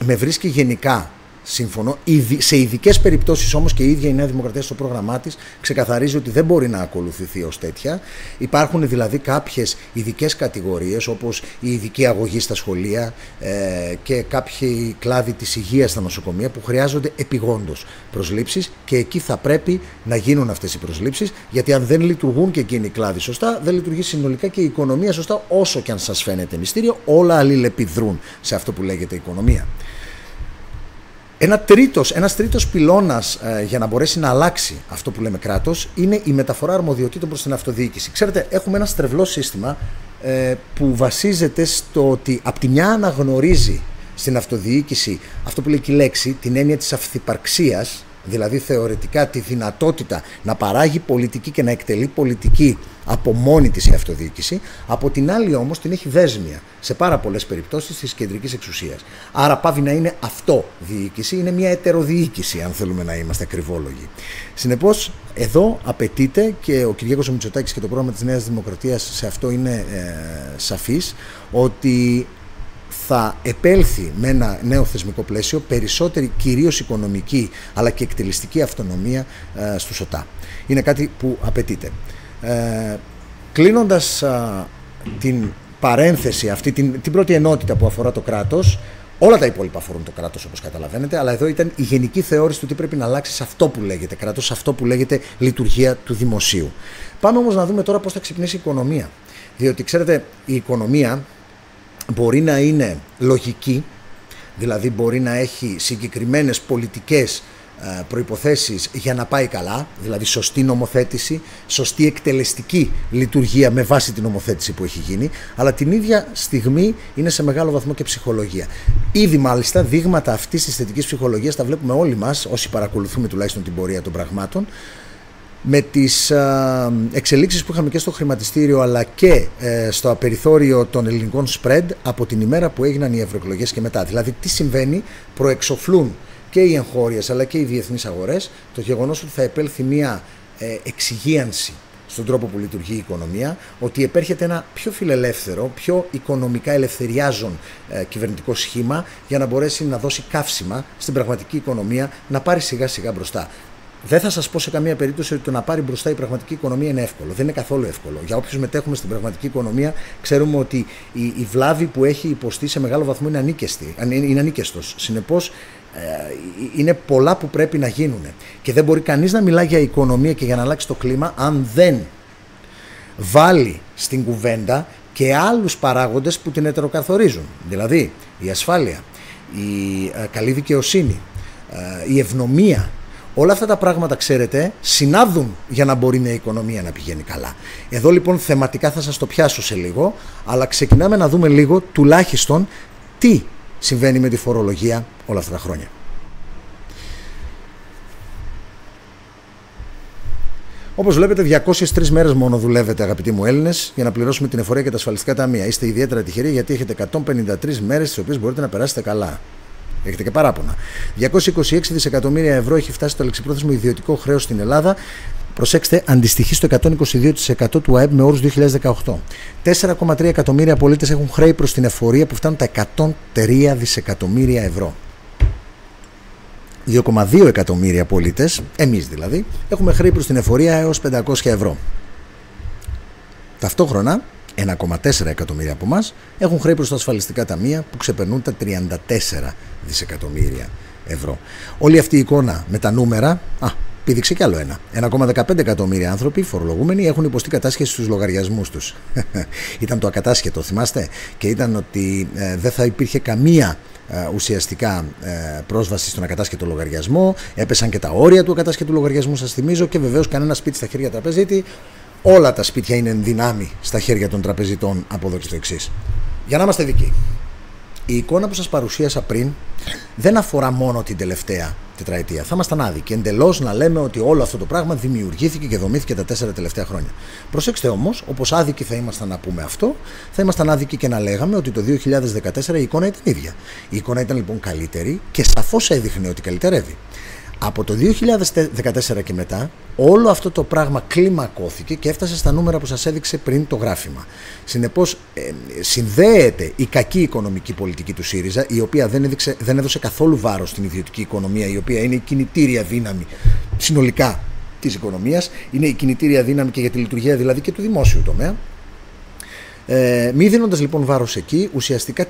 με βρίσκει γενικά σύμφωνο. Σε ειδικές περιπτώσεις όμως και η ίδια η Νέα Δημοκρατία στο πρόγραμμά της ξεκαθαρίζει ότι δεν μπορεί να ακολουθηθεί ως τέτοια. Υπάρχουν δηλαδή κάποιες ειδικές κατηγορίες, όπως η ειδική αγωγή στα σχολεία και κάποιοι κλάδοι της υγείας στα νοσοκομεία, που χρειάζονται επιγόντως προσλήψεις, και εκεί θα πρέπει να γίνουν αυτές οι προσλήψεις, γιατί αν δεν λειτουργούν και εκείνοι οι κλάδοι σωστά, δεν λειτουργεί συνολικά και η οικονομία σωστά, όσο και αν σας φαίνεται μυστήριο, όλα αλληλεπιδρούν σε αυτό που λέγεται οικονομία. Ένας τρίτος πυλώνας για να μπορέσει να αλλάξει αυτό που λέμε κράτος είναι η μεταφορά αρμοδιοτήτων προς την αυτοδιοίκηση. Ξέρετε, έχουμε ένα στρεβλό σύστημα που βασίζεται στο ότι απ' τη μια αναγνωρίζει στην αυτοδιοίκηση αυτό που λέει και η λέξη, την έννοια της αυθυπαρξίας, δηλαδή θεωρητικά τη δυνατότητα να παράγει πολιτική και να εκτελεί πολιτική από μόνη της η αυτοδιοίκηση. Από την άλλη όμως την έχει δέσμια σε πάρα πολλές περιπτώσεις της κεντρικής εξουσίας. Άρα πάβει να είναι αυτοδιοίκηση, είναι μια ετεροδιοίκηση, αν θέλουμε να είμαστε ακριβόλογοι. Συνεπώς εδώ απαιτείται, και ο Κυριάκος Μητσοτάκης και το πρόγραμμα της Νέας Δημοκρατίας σε αυτό είναι σαφής, ότι θα επέλθει με ένα νέο θεσμικό πλαίσιο περισσότερη κυρίως οικονομική αλλά και εκτελεστική αυτονομία στους ΟΤΑ. Είναι κάτι που απαιτείται. Κλείνοντας την παρένθεση αυτή, την πρώτη ενότητα που αφορά το κράτος, όλα τα υπόλοιπα αφορούν το κράτος όπως καταλαβαίνετε, αλλά εδώ ήταν η γενική θεώρηση του τι πρέπει να αλλάξει σε αυτό που λέγεται κράτος, σε αυτό που λέγεται λειτουργία του δημοσίου. Πάμε όμως να δούμε τώρα πώς θα ξυπνήσει η οικονομία. Διότι ξέρετε, η οικονομία μπορεί να είναι λογική, δηλαδή μπορεί να έχει συγκεκριμένες πολιτικές προϋποθέσεις για να πάει καλά, δηλαδή σωστή νομοθέτηση, σωστή εκτελεστική λειτουργία με βάση την νομοθέτηση που έχει γίνει, αλλά την ίδια στιγμή είναι σε μεγάλο βαθμό και ψυχολογία. Ήδη μάλιστα δείγματα αυτής της θετικής ψυχολογίας τα βλέπουμε όλοι μας, όσοι παρακολουθούμε τουλάχιστον την πορεία των πραγμάτων, με τις εξελίξεις που είχαμε και στο χρηματιστήριο αλλά και στο απεριθώριο των ελληνικών spread από την ημέρα που έγιναν οι ευρωεκλογές και μετά. Δηλαδή τι συμβαίνει, προεξοφλούν και οι εγχώριες αλλά και οι διεθνείς αγορές το γεγονός ότι θα επέλθει μια εξυγίανση στον τρόπο που λειτουργεί η οικονομία, ότι επέρχεται ένα πιο φιλελεύθερο, πιο οικονομικά ελευθεριάζον κυβερνητικό σχήμα για να μπορέσει να δώσει καύσιμα στην πραγματική οικονομία να πάρει σιγά σιγά μπροστά. Δεν θα σας πω σε καμία περίπτωση ότι το να πάρει μπροστά η πραγματική οικονομία είναι εύκολο. Δεν είναι καθόλου εύκολο. Για όποιους μετέχουμε στην πραγματική οικονομία, ξέρουμε ότι η βλάβη που έχει υποστεί σε μεγάλο βαθμό είναι ανίκαιστος. Συνεπώς, είναι πολλά που πρέπει να γίνουν. Και δεν μπορεί κανείς να μιλά για οικονομία και για να αλλάξει το κλίμα, αν δεν βάλει στην κουβέντα και άλλους παράγοντες που την ετεροκαθορίζουν. Δηλαδή, η ασφάλεια, η καλή δικαιοσύνη, η ευνομία. Όλα αυτά τα πράγματα, ξέρετε, συνάδουν για να μπορεί μια οικονομία να πηγαίνει καλά. Εδώ λοιπόν θεματικά θα σας το πιάσω σε λίγο, αλλά ξεκινάμε να δούμε λίγο τουλάχιστον τι συμβαίνει με τη φορολογία όλα αυτά τα χρόνια. Όπως βλέπετε, 203 μέρες μόνο δουλεύετε, αγαπητοί μου Έλληνες, για να πληρώσουμε την εφορία και τα ασφαλιστικά ταμεία. Είστε ιδιαίτερα τυχεροί γιατί έχετε 153 μέρες τις οποίες μπορείτε να περάσετε καλά. Έχετε και παράπονα. 226 δισεκατομμύρια ευρώ έχει φτάσει το λεξιπρόθεσμο ιδιωτικό χρέος στην Ελλάδα. Προσέξτε, αντιστοιχεί στο 122% του ΑΕΠ με όρους 2018. 4,3 εκατομμύρια πολίτες έχουν χρέη προς την εφορία που φτάνουν τα 103 δισεκατομμύρια ευρώ. 2,2 εκατομμύρια πολίτες, εμείς δηλαδή, έχουμε χρέη προς την εφορία έως 500 ευρώ. Ταυτόχρονα, 1,4 εκατομμύρια από εμάς έχουν χρέη προς τα ασφαλιστικά ταμεία που ξεπερνούν τα 34 δισεκατομμύρια ευρώ. Όλη αυτή η εικόνα με τα νούμερα, πήδηξε κι άλλο ένα. 1,15 εκατομμύρια άνθρωποι φορολογούμενοι έχουν υποστεί κατάσχεση στους λογαριασμούς τους. Ήταν το ακατάσχετο, θυμάστε, και ήταν ότι δεν θα υπήρχε καμία ουσιαστικά πρόσβαση στον ακατάσχετο λογαριασμό. Έπεσαν και τα όρια του ακατάσχετου λογαριασμού, σας θυμίζω, και βεβαίως κανένα σπίτι στα χέρια τραπεζίτη. Όλα τα σπίτια είναι εν δυνάμει στα χέρια των τραπεζιτών από εδώ και στο εξής. Για να είμαστε δικοί. Η εικόνα που σας παρουσίασα πριν δεν αφορά μόνο την τελευταία τετραετία. Θα ήμασταν άδικοι εντελώς να λέμε ότι όλο αυτό το πράγμα δημιουργήθηκε και δομήθηκε τα 4 τελευταία χρόνια. Προσέξτε όμως, όπως άδικοι θα ήμασταν να πούμε αυτό, θα ήμασταν άδικοι και να λέγαμε ότι το 2014 η εικόνα ήταν ίδια. Η εικόνα ήταν λοιπόν καλύτερη και σαφώς έδειχνε ότι καλυτερεύει. Από το 2014 και μετά όλο αυτό το πράγμα κλιμακώθηκε και έφτασε στα νούμερα που σας έδειξε πριν το γράφημα. Συνεπώς συνδέεται η κακή οικονομική πολιτική του ΣΥΡΙΖΑ, η οποία δεν έδωσε καθόλου βάρος στην ιδιωτική οικονομία, η οποία είναι η κινητήρια δύναμη συνολικά της οικονομίας, είναι η κινητήρια δύναμη και για τη λειτουργία δηλαδή και του δημόσιου τομέα. Μη δίνοντας λοιπόν βάρος εκεί, ουσιαστικά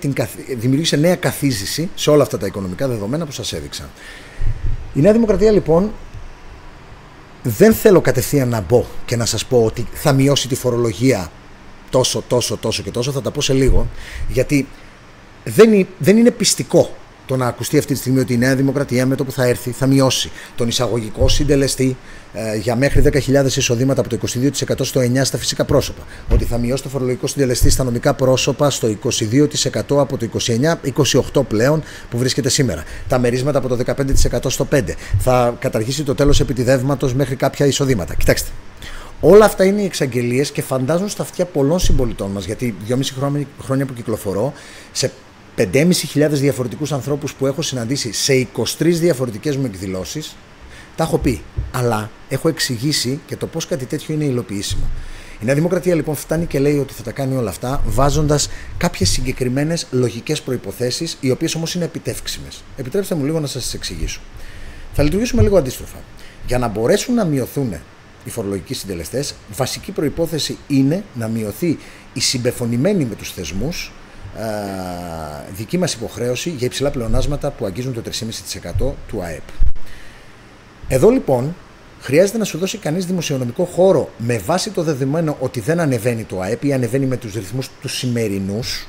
δημιουργήσε νέα καθίζηση σε όλα αυτά τα οικονομικά δεδομένα που σας έδειξα. Η Νέα Δημοκρατία λοιπόν, δεν θέλω κατευθείαν να μπω και να σας πω ότι θα μειώσει τη φορολογία τόσο και τόσο, θα τα πω σε λίγο, γιατί δεν είναι πιστικό το να ακουστεί αυτή τη στιγμή ότι η Νέα Δημοκρατία με το που θα έρθει θα μειώσει τον εισαγωγικό συντελεστή για μέχρι 10.000 εισοδήματα από το 22% στο 9% στα φυσικά πρόσωπα. Ότι θα μειώσει το φορολογικό συντελεστή στα νομικά πρόσωπα στο 22% από το 29% 28% πλέον που βρίσκεται σήμερα. Τα μερίσματα από το 15% στο 5%. Θα καταργήσει το τέλος επιτιδεύματος μέχρι κάποια εισοδήματα. Κοιτάξτε. Όλα αυτά είναι οι εξαγγελίες και φαντάζουν στα αυτιά πολλών συμπολιτών μας, γιατί 2,5 χρόνια που κυκλοφορώ, σε 5.500 διαφορετικούς ανθρώπους που έχω συναντήσει σε 23 διαφορετικές μου εκδηλώσεις, τα έχω πει. Αλλά έχω εξηγήσει και το πώς κάτι τέτοιο είναι υλοποιήσιμο. Η Νέα Δημοκρατία λοιπόν φτάνει και λέει ότι θα τα κάνει όλα αυτά βάζοντας κάποιες συγκεκριμένες λογικές προϋποθέσεις, οι οποίες όμως είναι επιτεύξιμες. Επιτρέψτε μου λίγο να σας τις εξηγήσω. Θα λειτουργήσουμε λίγο αντίστροφα. Για να μπορέσουν να μειωθούν οι φορολογικοί συντελεστές, βασική προϋπόθεση είναι να μειωθεί η συμπεφωνημένη με τους θεσμούς δική μας υποχρέωση για υψηλά πλεονάσματα που αγγίζουν το 3,5% του ΑΕΠ. Εδώ λοιπόν χρειάζεται να σου δώσει κανείς δημοσιονομικό χώρο με βάση το δεδομένο ότι δεν ανεβαίνει το ΑΕΠ ή ανεβαίνει με τους ρυθμούς τους σημερινούς.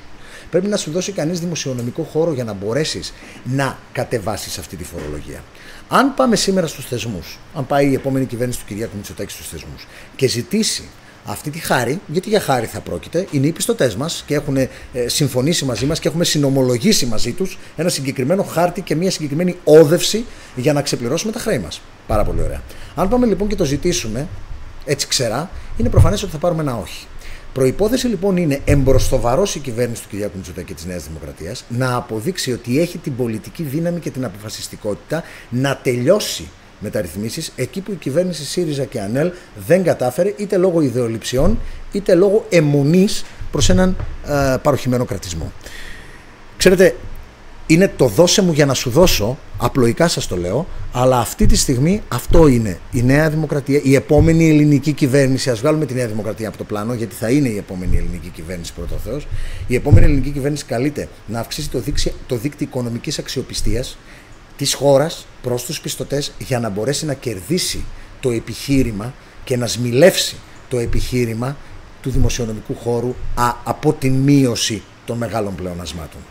Πρέπει να σου δώσει κανείς δημοσιονομικό χώρο για να μπορέσεις να κατεβάσεις αυτή τη φορολογία. Αν πάμε σήμερα στους θεσμούς, αν πάει η επόμενη κυβέρνηση του Κυριάκου Μητσοτάκη στους θεσμούς και ζητήσει αυτή τη χάρη, γιατί για χάρη θα πρόκειται, είναι οι πιστωτές μας και έχουν συμφωνήσει μαζί μας και έχουμε συνομολογήσει μαζί τους ένα συγκεκριμένο χάρτη και μια συγκεκριμένη όδευση για να ξεπληρώσουμε τα χρέη μας. Πάρα πολύ ωραία. Αν πάμε λοιπόν και το ζητήσουμε έτσι ξερά, είναι προφανές ότι θα πάρουμε ένα όχι. Προϋπόθεση λοιπόν είναι εμπροστοβαρός η κυβέρνηση του Κυριάκου Μητσοτάκη και της Νέας Δημοκρατίας να αποδείξει ότι έχει την πολιτική δύναμη και την αποφασιστικότητα να τελειώσει μεταρρυθμίσεις εκεί που η κυβέρνηση ΣΥΡΙΖΑ και ΑΝΕΛ δεν κατάφερε, είτε λόγω ιδεολειψιών είτε λόγω αιμονής προς έναν παροχημένο κρατισμό. Ξέρετε, είναι το δώσε μου για να σου δώσω, απλοϊκά σας το λέω, αλλά αυτή τη στιγμή αυτό είναι η Νέα Δημοκρατία, η επόμενη ελληνική κυβέρνηση. Ας βγάλουμε τη Νέα Δημοκρατία από το πλάνο, γιατί θα είναι η επόμενη ελληνική κυβέρνηση πρώτα ο Θεός. Η επόμενη ελληνική κυβέρνηση καλείται να αυξήσει το δίκτυο οικονομικής αξιοπιστίας της χώρας προς τους πιστωτές για να μπορέσει να κερδίσει το επιχείρημα και να σμιλεύσει το επιχείρημα του δημοσιονομικού χώρου από την μείωση των μεγάλων πλεονασμάτων.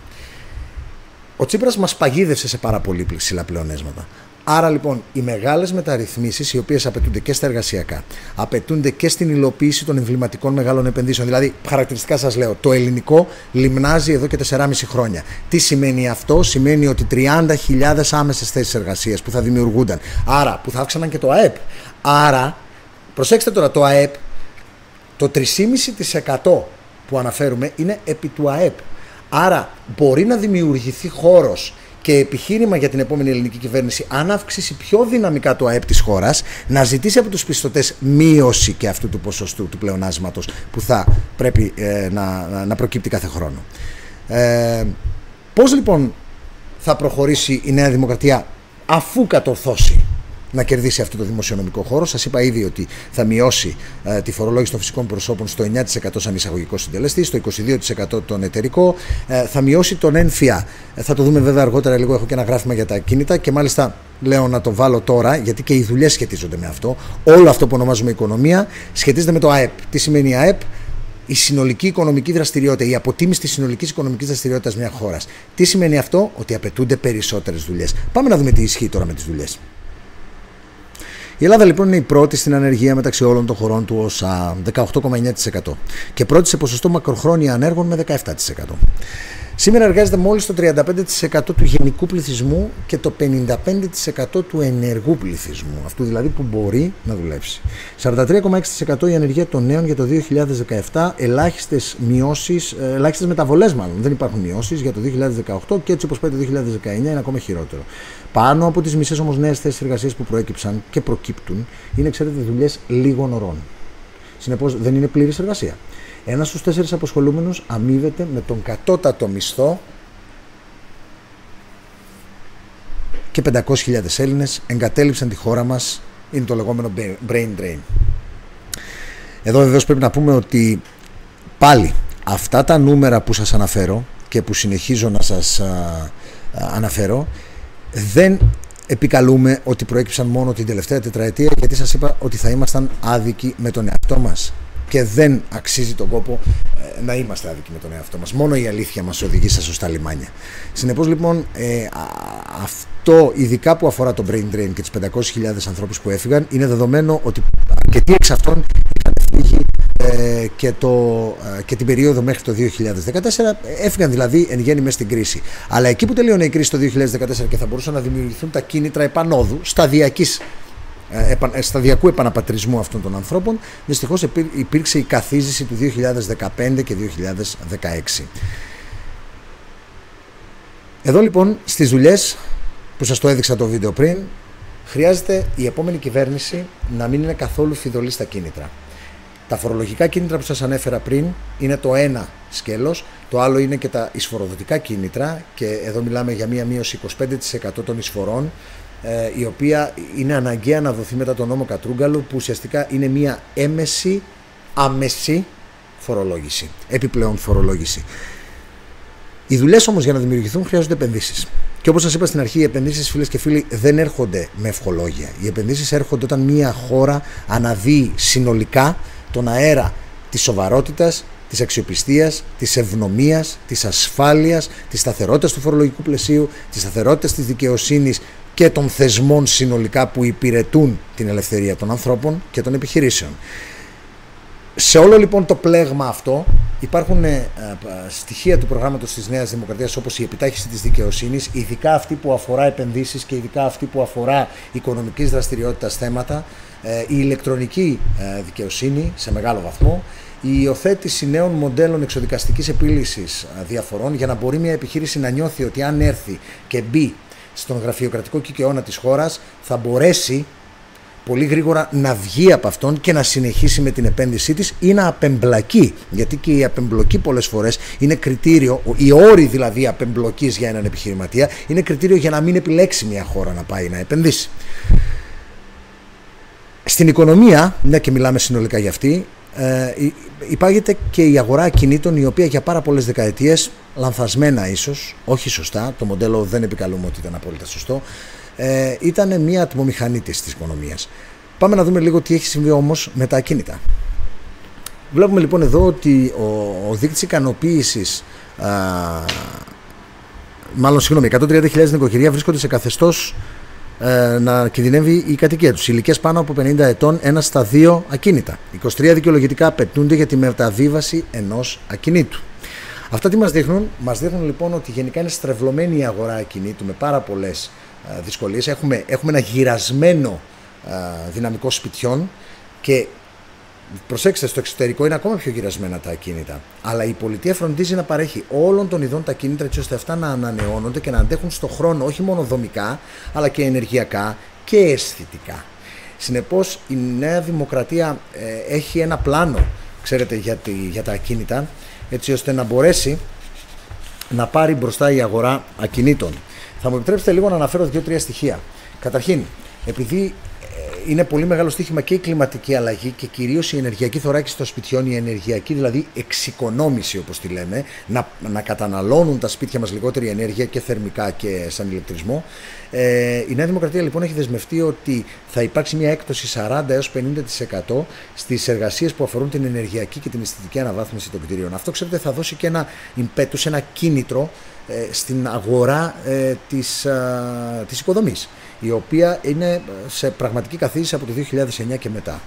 Ο Τσίπρας μας παγίδευσε σε πάρα πολύ ψηλά πλεονέσματα. Άρα λοιπόν οι μεγάλες μεταρρυθμίσεις, οι οποίες απαιτούνται και στα εργασιακά, απαιτούνται και στην υλοποίηση των εμβληματικών μεγάλων επενδύσεων. Δηλαδή, χαρακτηριστικά σας λέω, το ελληνικό λιμνάζει εδώ και 4,5 χρόνια. Τι σημαίνει αυτό? Σημαίνει ότι 30.000 άμεσες θέσεις εργασίας που θα δημιουργούνταν. Άρα, που θα αύξαναν και το ΑΕΠ. Άρα, προσέξτε τώρα, το ΑΕΠ, το 3,5% που αναφέρουμε είναι επί του ΑΕΠ. Άρα, μπορεί να δημιουργηθεί χώρος και επιχείρημα για την επόμενη ελληνική κυβέρνηση, αν αυξήσει πιο δυναμικά το ΑΕΠ της χώρας, να ζητήσει από τους πιστωτές μείωση και αυτού του ποσοστού του πλεονάσματος που θα πρέπει να προκύπτει κάθε χρόνο. Πώς λοιπόν θα προχωρήσει η Νέα Δημοκρατία αφού κατορθώσει να κερδίσει αυτό το δημοσιονομικό χώρο. Σας είπα ήδη ότι θα μειώσει τη φορολόγηση των φυσικών προσώπων στο 9% σαν εισαγωγικό συντελεστή, στο 22% τον εταιρικό, θα μειώσει τον έμφυα. Θα το δούμε βέβαια αργότερα λίγο, έχω και ένα γράφημα για τα ακίνητα και μάλιστα λέω να το βάλω τώρα, γιατί και οι δουλειές σχετίζονται με αυτό. Όλο αυτό που ονομάζουμε οικονομία σχετίζεται με το ΑΕΠ. Τι σημαίνει ΑΕΠ? Η συνολική οικονομική δραστηριότητα, η αποτίμηση της συνολικής οικονομικής δραστηριότητας μιας χώρας. Τι σημαίνει αυτό? Ότι απαιτούνται περισσότερες δουλειές. Πάμε να δούμε τι ισχύει τώρα με τις δουλειές. Η Ελλάδα λοιπόν είναι η πρώτη στην ανεργία μεταξύ όλων των χωρών του ΟΣΑ, 18,9%, και πρώτη σε ποσοστό μακροχρόνια ανέργων με 17%. Σήμερα εργάζεται μόλις το 35% του γενικού πληθυσμού και το 55% του ενεργού πληθυσμού, αυτού δηλαδή που μπορεί να δουλέψει. 43,6% η ανεργία των νέων για το 2017, ελάχιστες μεταβολές μάλλον, δεν υπάρχουν μειώσεις για το 2018 και έτσι όπως πάει το 2019 είναι ακόμα χειρότερο. Πάνω από τις μισές όμως νέες θέσεις εργασίας που προέκυψαν και προκύπτουν είναι, ξέρετε, δουλειές λίγων ωρών. Συνεπώς δεν είναι πλήρης εργασία. Ένας στους 4 αποσχολούμενους αμείβεται με τον κατώτατο μισθό και 500.000 Έλληνες εγκατέλειψαν τη χώρα μας. Είναι το λεγόμενο brain drain. Εδώ βεβαίως πρέπει να πούμε ότι πάλι αυτά τα νούμερα που σας αναφέρω και που συνεχίζω να σας αναφέρω δεν επικαλούμε ότι προέκυψαν μόνο την τελευταία τετραετία, γιατί σας είπα ότι θα ήμασταν άδικοι με τον εαυτό μας. Και δεν αξίζει τον κόπο να είμαστε άδικοι με τον εαυτό μας. Μόνο η αλήθεια μας οδηγεί στα σωστά λιμάνια. Συνεπώς λοιπόν αυτό ειδικά που αφορά το brain drain και τις 500.000 ανθρώπους που έφυγαν, είναι δεδομένο ότι αρκετοί εξ αυτών είχαν φύγει και την περίοδο μέχρι το 2014, έφυγαν δηλαδή εν γέννη μέσα στην κρίση. Αλλά εκεί που τελείωνε η κρίση το 2014 και θα μπορούσαν να δημιουργηθούν τα κίνητρα επανόδου σταδιακού επαναπατρισμού αυτών των ανθρώπων, δυστυχώς υπήρξε η καθίζηση του 2015 και 2016. Εδώ λοιπόν στις δουλειές που σας το έδειξα το βίντεο πριν, χρειάζεται η επόμενη κυβέρνηση να μην είναι καθόλου φιδωλή στα κίνητρα. Τα φορολογικά κίνητρα που σας ανέφερα πριν είναι το ένα σκέλος, το άλλο είναι και τα εισφοροδοτικά κίνητρα, και εδώ μιλάμε για μία μείωση 25% των εισφορών, η οποία είναι αναγκαία να δοθεί μετά τον νόμο Κατρούγκαλου, που ουσιαστικά είναι μία άμεση φορολόγηση, επιπλέον φορολόγηση. Οι δουλειές όμως για να δημιουργηθούν χρειάζονται επενδύσεις. Και όπως σας είπα στην αρχή, οι επενδύσεις, φίλες και φίλοι, δεν έρχονται με ευχολόγια. Οι επενδύσεις έρχονται όταν μία χώρα αναδύει συνολικά τον αέρα της σοβαρότητας, της αξιοπιστίας, της ευνομίας, της ασφάλειας, της σταθερότητας του φορολογικού πλαισίου, της σταθερότητας της δικαιοσύνης και των θεσμών συνολικά που υπηρετούν την ελευθερία των ανθρώπων και των επιχειρήσεων. Σε όλο λοιπόν το πλέγμα αυτό υπάρχουν στοιχεία του προγράμματος της Νέας Δημοκρατίας, όπως η επιτάχυνση της δικαιοσύνης, ειδικά αυτή που αφορά επενδύσεις και ειδικά αυτή που αφορά οικονομικής δραστηριότητας θέματα, η ηλεκτρονική δικαιοσύνη σε μεγάλο βαθμό, η υιοθέτηση νέων μοντέλων εξοδικαστικής επίλυσης διαφορών, για να μπορεί μια επιχείρηση να νιώθει ότι αν έρθει και μπει στον γραφειοκρατικό κικαιώνα της χώρας θα μπορέσει πολύ γρήγορα να βγει από αυτόν και να συνεχίσει με την επένδυσή της ή να απεμπλακεί, γιατί και η απεμπλοκή πολλές φορές είναι κριτήριο, οι όροι δηλαδή απεμπλοκής για έναν επιχειρηματία είναι κριτήριο για να μην επιλέξει μια χώρα να πάει να επενδύσει. Στην οικονομία, μια και μιλάμε συνολικά για αυτή, υπάγεται και η αγορά ακινήτων, η οποία για πάρα πολλές δεκαετίες, λανθασμένα ίσως, όχι σωστά, το μοντέλο δεν επικαλούμε ότι ήταν απόλυτα σωστό, ήταν μια ατμομηχανή της οικονομίας. Πάμε να δούμε λίγο τι έχει συμβεί όμως με τα ακίνητα. Βλέπουμε λοιπόν εδώ ότι ο δείκτης ικανοποίησης, 130.000 νοικοκυριά βρίσκονται σε καθεστώς να κινδυνεύει η κατοικία τους. Ηλικίες πάνω από 50 ετών, 1 στα 2 ακίνητα. 23 δικαιολογητικά απαιτούνται για τη μεταβίβαση ενός ακινήτου. Αυτά τι μας δείχνουν? Μας δείχνουν λοιπόν ότι γενικά είναι στρεβλωμένη η αγορά ακινήτου με πάρα πολλές δυσκολίες. Έχουμε ένα γυρασμένο δυναμικό σπιτιών και προσέξτε, στο εξωτερικό είναι ακόμα πιο γυρασμένα τα ακίνητα. Αλλά η πολιτεία φροντίζει να παρέχει όλων των ειδών τα ακίνητα, έτσι ώστε αυτά να ανανεώνονται και να αντέχουν στον χρόνο, όχι μόνο δομικά, αλλά και ενεργειακά και αισθητικά. Συνεπώς, η Νέα Δημοκρατία έχει ένα πλάνο, ξέρετε, για τα ακίνητα, έτσι ώστε να μπορέσει να πάρει μπροστά η αγορά ακινήτων. Θα μου επιτρέψετε λίγο να αναφέρω 2-3 στοιχεία. Καταρχήν, επειδή είναι πολύ μεγάλο στοίχημα και η κλιματική αλλαγή και κυρίως η ενεργειακή θωράκιση των σπιτιών, η ενεργειακή δηλαδή εξοικονόμηση όπως τη λέμε, να καταναλώνουν τα σπίτια μας λιγότερη ενέργεια και θερμικά και σαν ηλεκτρισμό. Η Νέα Δημοκρατία λοιπόν έχει δεσμευτεί ότι θα υπάρξει μια έκπτωση 40 έως 50% στις εργασίες που αφορούν την ενεργειακή και την αισθητική αναβάθμιση των κτηρίων. Αυτό ξέρετε θα δώσει και ένα impetus, ένα κίνητρο στην αγορά της οικοδομής, η οποία είναι σε πραγματική καθίστηση από το 2009 και μετά.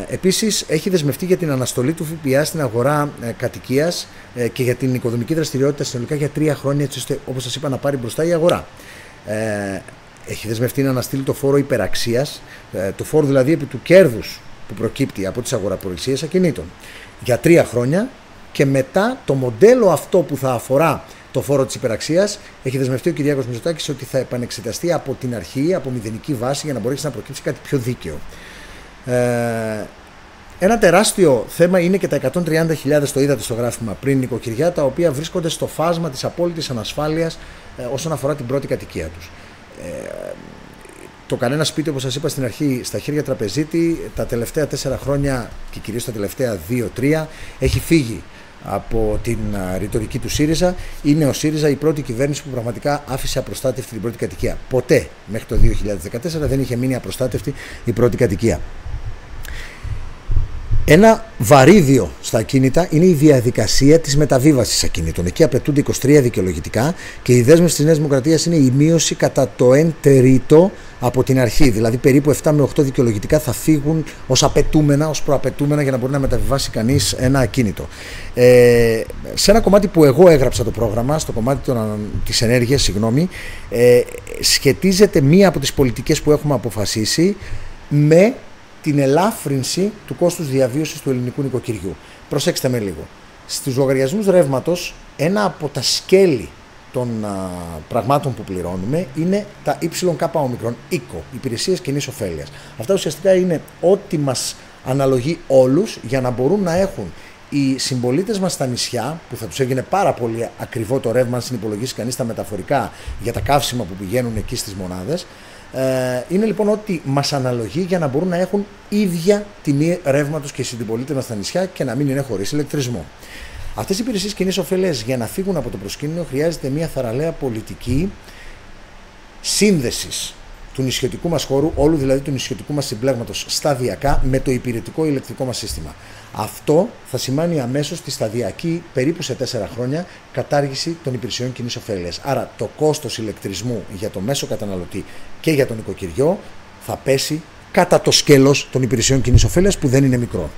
Επίσης έχει δεσμευτεί για την αναστολή του ΦΠΑ στην αγορά κατοικίας και για την οικοδομική δραστηριότητα συνολικά για 3 χρόνια, έτσι ώστε όπως σας είπα να πάρει μπροστά η αγορά. Έχει δεσμευτεί να αναστείλει το φόρο υπεραξίας, το φόρο δηλαδή επί του κέρδους που προκύπτει από τις αγοραπολισίες ακινήτων, για 3 χρόνια, και μετά το μοντέλο αυτό που θα αφορά το φόρο της υπεραξίας έχει δεσμευτεί ο Κυριάκος Μητσοτάκης ότι θα επανεξεταστεί από την αρχή, από μηδενική βάση, για να μπορέσει να προκύψει κάτι πιο δίκαιο. Ένα τεράστιο θέμα είναι και τα 130.000, το είδατε στο γράφημα πριν, νοικοκυριά, τα οποία βρίσκονται στο φάσμα της απόλυτης ανασφάλειας όσον αφορά την πρώτη κατοικία τους. Το κανένα σπίτι, όπως σας είπα στην αρχή, στα χέρια τραπεζίτη, τα τελευταία 4 χρόνια και κυρίως τα τελευταία 2-3 έχει φύγει από την ρητορική του ΣΥΡΙΖΑ. Είναι ο ΣΥΡΙΖΑ η πρώτη κυβέρνηση που πραγματικά άφησε απροστάτευτη την πρώτη κατοικία. Ποτέ μέχρι το 2014 δεν είχε μείνει απροστάτευτη η πρώτη κατοικία. Ένα βαρύδιο στα ακίνητα είναι η διαδικασία της μεταβίβασης ακινήτων. Εκεί απαιτούνται 23 δικαιολογητικά και η δέσμευση της Νέας Δημοκρατίας είναι η μείωση κατά το 1/3 από την αρχή. Δηλαδή περίπου 7 με 8 δικαιολογητικά θα φύγουν ως απαιτούμενα, ως προαπαιτούμενα για να μπορεί να μεταβιβάσει κανείς ένα ακίνητο. Σε ένα κομμάτι που εγώ έγραψα το πρόγραμμα, στο κομμάτι της ενέργειας, σχετίζεται μία από τις πολιτικές που έχουμε αποφασίσει με την ελάφρυνση του κόστους διαβίωσης του ελληνικού νοικοκυριού. Προσέξτε με λίγο. Στους λογαριασμούς ρεύματος, ένα από τα σκέλη των πραγμάτων που πληρώνουμε είναι τα ΙΚΟ, υπηρεσίες κοινής ωφέλειας. Αυτά ουσιαστικά είναι ό,τι μας αναλογεί όλους για να μπορούν να έχουν οι συμπολίτες μας στα νησιά, που θα τους έγινε πάρα πολύ ακριβό το ρεύμα, αν συνυπολογίσει κανείς τα μεταφορικά για τα καύσιμα που πηγαίνουν εκεί στις μονάδες. Είναι λοιπόν ότι μας αναλογεί για να μπορούν να έχουν ίδια τιμή ρεύματος και οι συμπολίτες μας στα νησιά και να μην είναι χωρίς ηλεκτρισμό. Αυτές οι υπηρεσίες κοινής ωφέλειας για να φύγουν από το προσκήνιο χρειάζεται μια θαραλέα πολιτική σύνδεσης του νησιωτικού μας χώρου, όλου δηλαδή του νησιωτικού μας συμπλέγματος, σταδιακά με το υπηρετικό ηλεκτρικό μας σύστημα. Αυτό θα σημάνει αμέσως τη σταδιακή, περίπου σε 4 χρόνια, κατάργηση των υπηρεσιών κοινής ωφέλειας. Άρα το κόστος ηλεκτρισμού για το μέσο καταναλωτή και για τον νοικοκυριό θα πέσει κατά το σκέλος των υπηρεσιών κοινής ωφέλειας, που δεν είναι μικρό.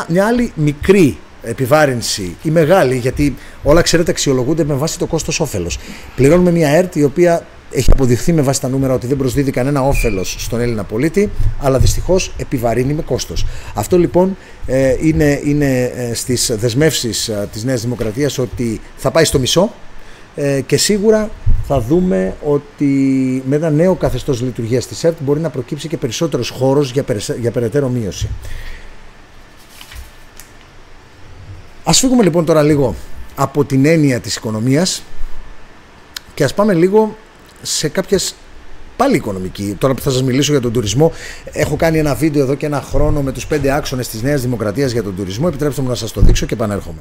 Μια άλλη μικρή επιβάρυνση ή μεγάλη, γιατί όλα ξέρετε αξιολογούνται με βάση το κόστος όφελος. Πληρώνουμε μια ΕΡΤ η οποία έχει αποδειχθεί με βάση τα νούμερα ότι δεν προσδίδει κανένα όφελος στον Έλληνα πολίτη, αλλά δυστυχώς επιβαρύνει με κόστος. Αυτό λοιπόν είναι στις δεσμεύσεις της Νέας Δημοκρατίας, ότι θα πάει στο μισό, και σίγουρα θα δούμε ότι με ένα νέο καθεστώς λειτουργίας της ΕΡΤ μπορεί να προκύψει και περισσότερος χώρος για περαιτέρω μείωση. Ας φύγουμε λοιπόν τώρα λίγο από την έννοια της οικονομίας και ας πάμε λίγο σε κάποιες πάλι οικονομική. Τώρα που θα σας μιλήσω για τον τουρισμό, έχω κάνει ένα βίντεο εδώ και 1 χρόνο με τους 5 άξονες της Νέας Δημοκρατίας για τον τουρισμό. Επιτρέψτε μου να σας το δείξω και επανέρχομαι.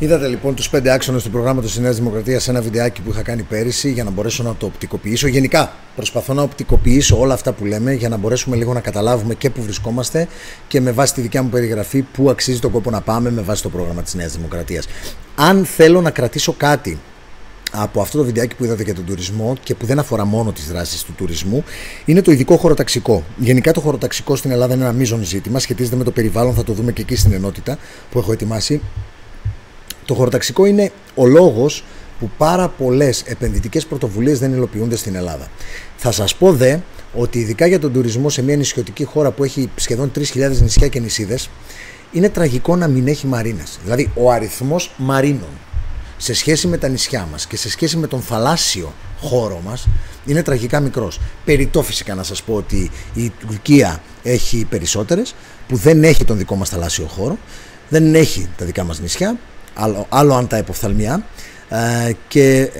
Είδατε λοιπόν τους 5 άξονες του προγράμματος της Νέας Δημοκρατίας σε ένα βιντεάκι που είχα κάνει πέρυσι για να μπορέσω να το οπτικοποιήσω. Γενικά προσπαθώ να οπτικοποιήσω όλα αυτά που λέμε για να μπορέσουμε λίγο να καταλάβουμε και που βρισκόμαστε και με βάση τη δικιά μου περιγραφή που αξίζει τον κόπο να πάμε με βάση το πρόγραμμα της Νέας Δημοκρατίας. Αν θέλω να κρατήσω κάτι από αυτό το βιντεάκι που είδατε για τον τουρισμό και που δεν αφορά μόνο τις δράσεις του τουρισμού, είναι το ειδικό χωροταξικό. Γενικά το χωροταξικό στην Ελλάδα είναι ένα μείζον ζήτημα, σχετίζεται με το περιβάλλον, θα το δούμε και εκεί στην ενότητα που έχω ετοιμάσει. Το χωροταξικό είναι ο λόγος που πάρα πολλές επενδυτικές πρωτοβουλίες δεν υλοποιούνται στην Ελλάδα. Θα σας πω δε ότι ειδικά για τον τουρισμό σε μια νησιωτική χώρα που έχει σχεδόν 3.000 νησιά και νησίδες, είναι τραγικό να μην έχει μαρίνες. Δηλαδή ο αριθμός μαρίνων σε σχέση με τα νησιά μας και σε σχέση με τον θαλάσσιο χώρο μας είναι τραγικά μικρός. Περιττό φυσικά να σας πω ότι η Τουρκία έχει περισσότερες, που δεν έχει τον δικό μας θαλάσσιο χώρο, δεν έχει τα δικά μας νησιά, άλλο αν τα υποφθαλμιά. Και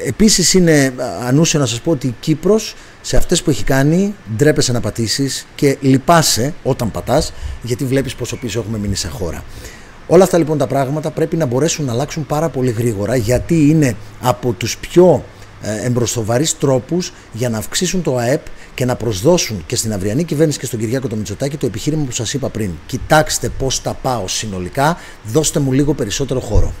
επίσης είναι ανούσιο να σας πω ότι η Κύπρος σε αυτές που έχει κάνει ντρέπεσαι να πατήσεις και λυπάσαι όταν πατάς, γιατί βλέπεις πόσο πίσω έχουμε μείνει σαν χώρα. Όλα αυτά λοιπόν τα πράγματα πρέπει να μπορέσουν να αλλάξουν πάρα πολύ γρήγορα, γιατί είναι από τους πιο εμπροστοβαρείς τρόπους για να αυξήσουν το ΑΕΠ και να προσδώσουν και στην αυριανή κυβέρνηση και στον Κυριάκο το Μητσοτάκη το επιχείρημα που σας είπα πριν. Κοιτάξτε πώς τα πάω συνολικά, δώστε μου λίγο περισσότερο χώρο.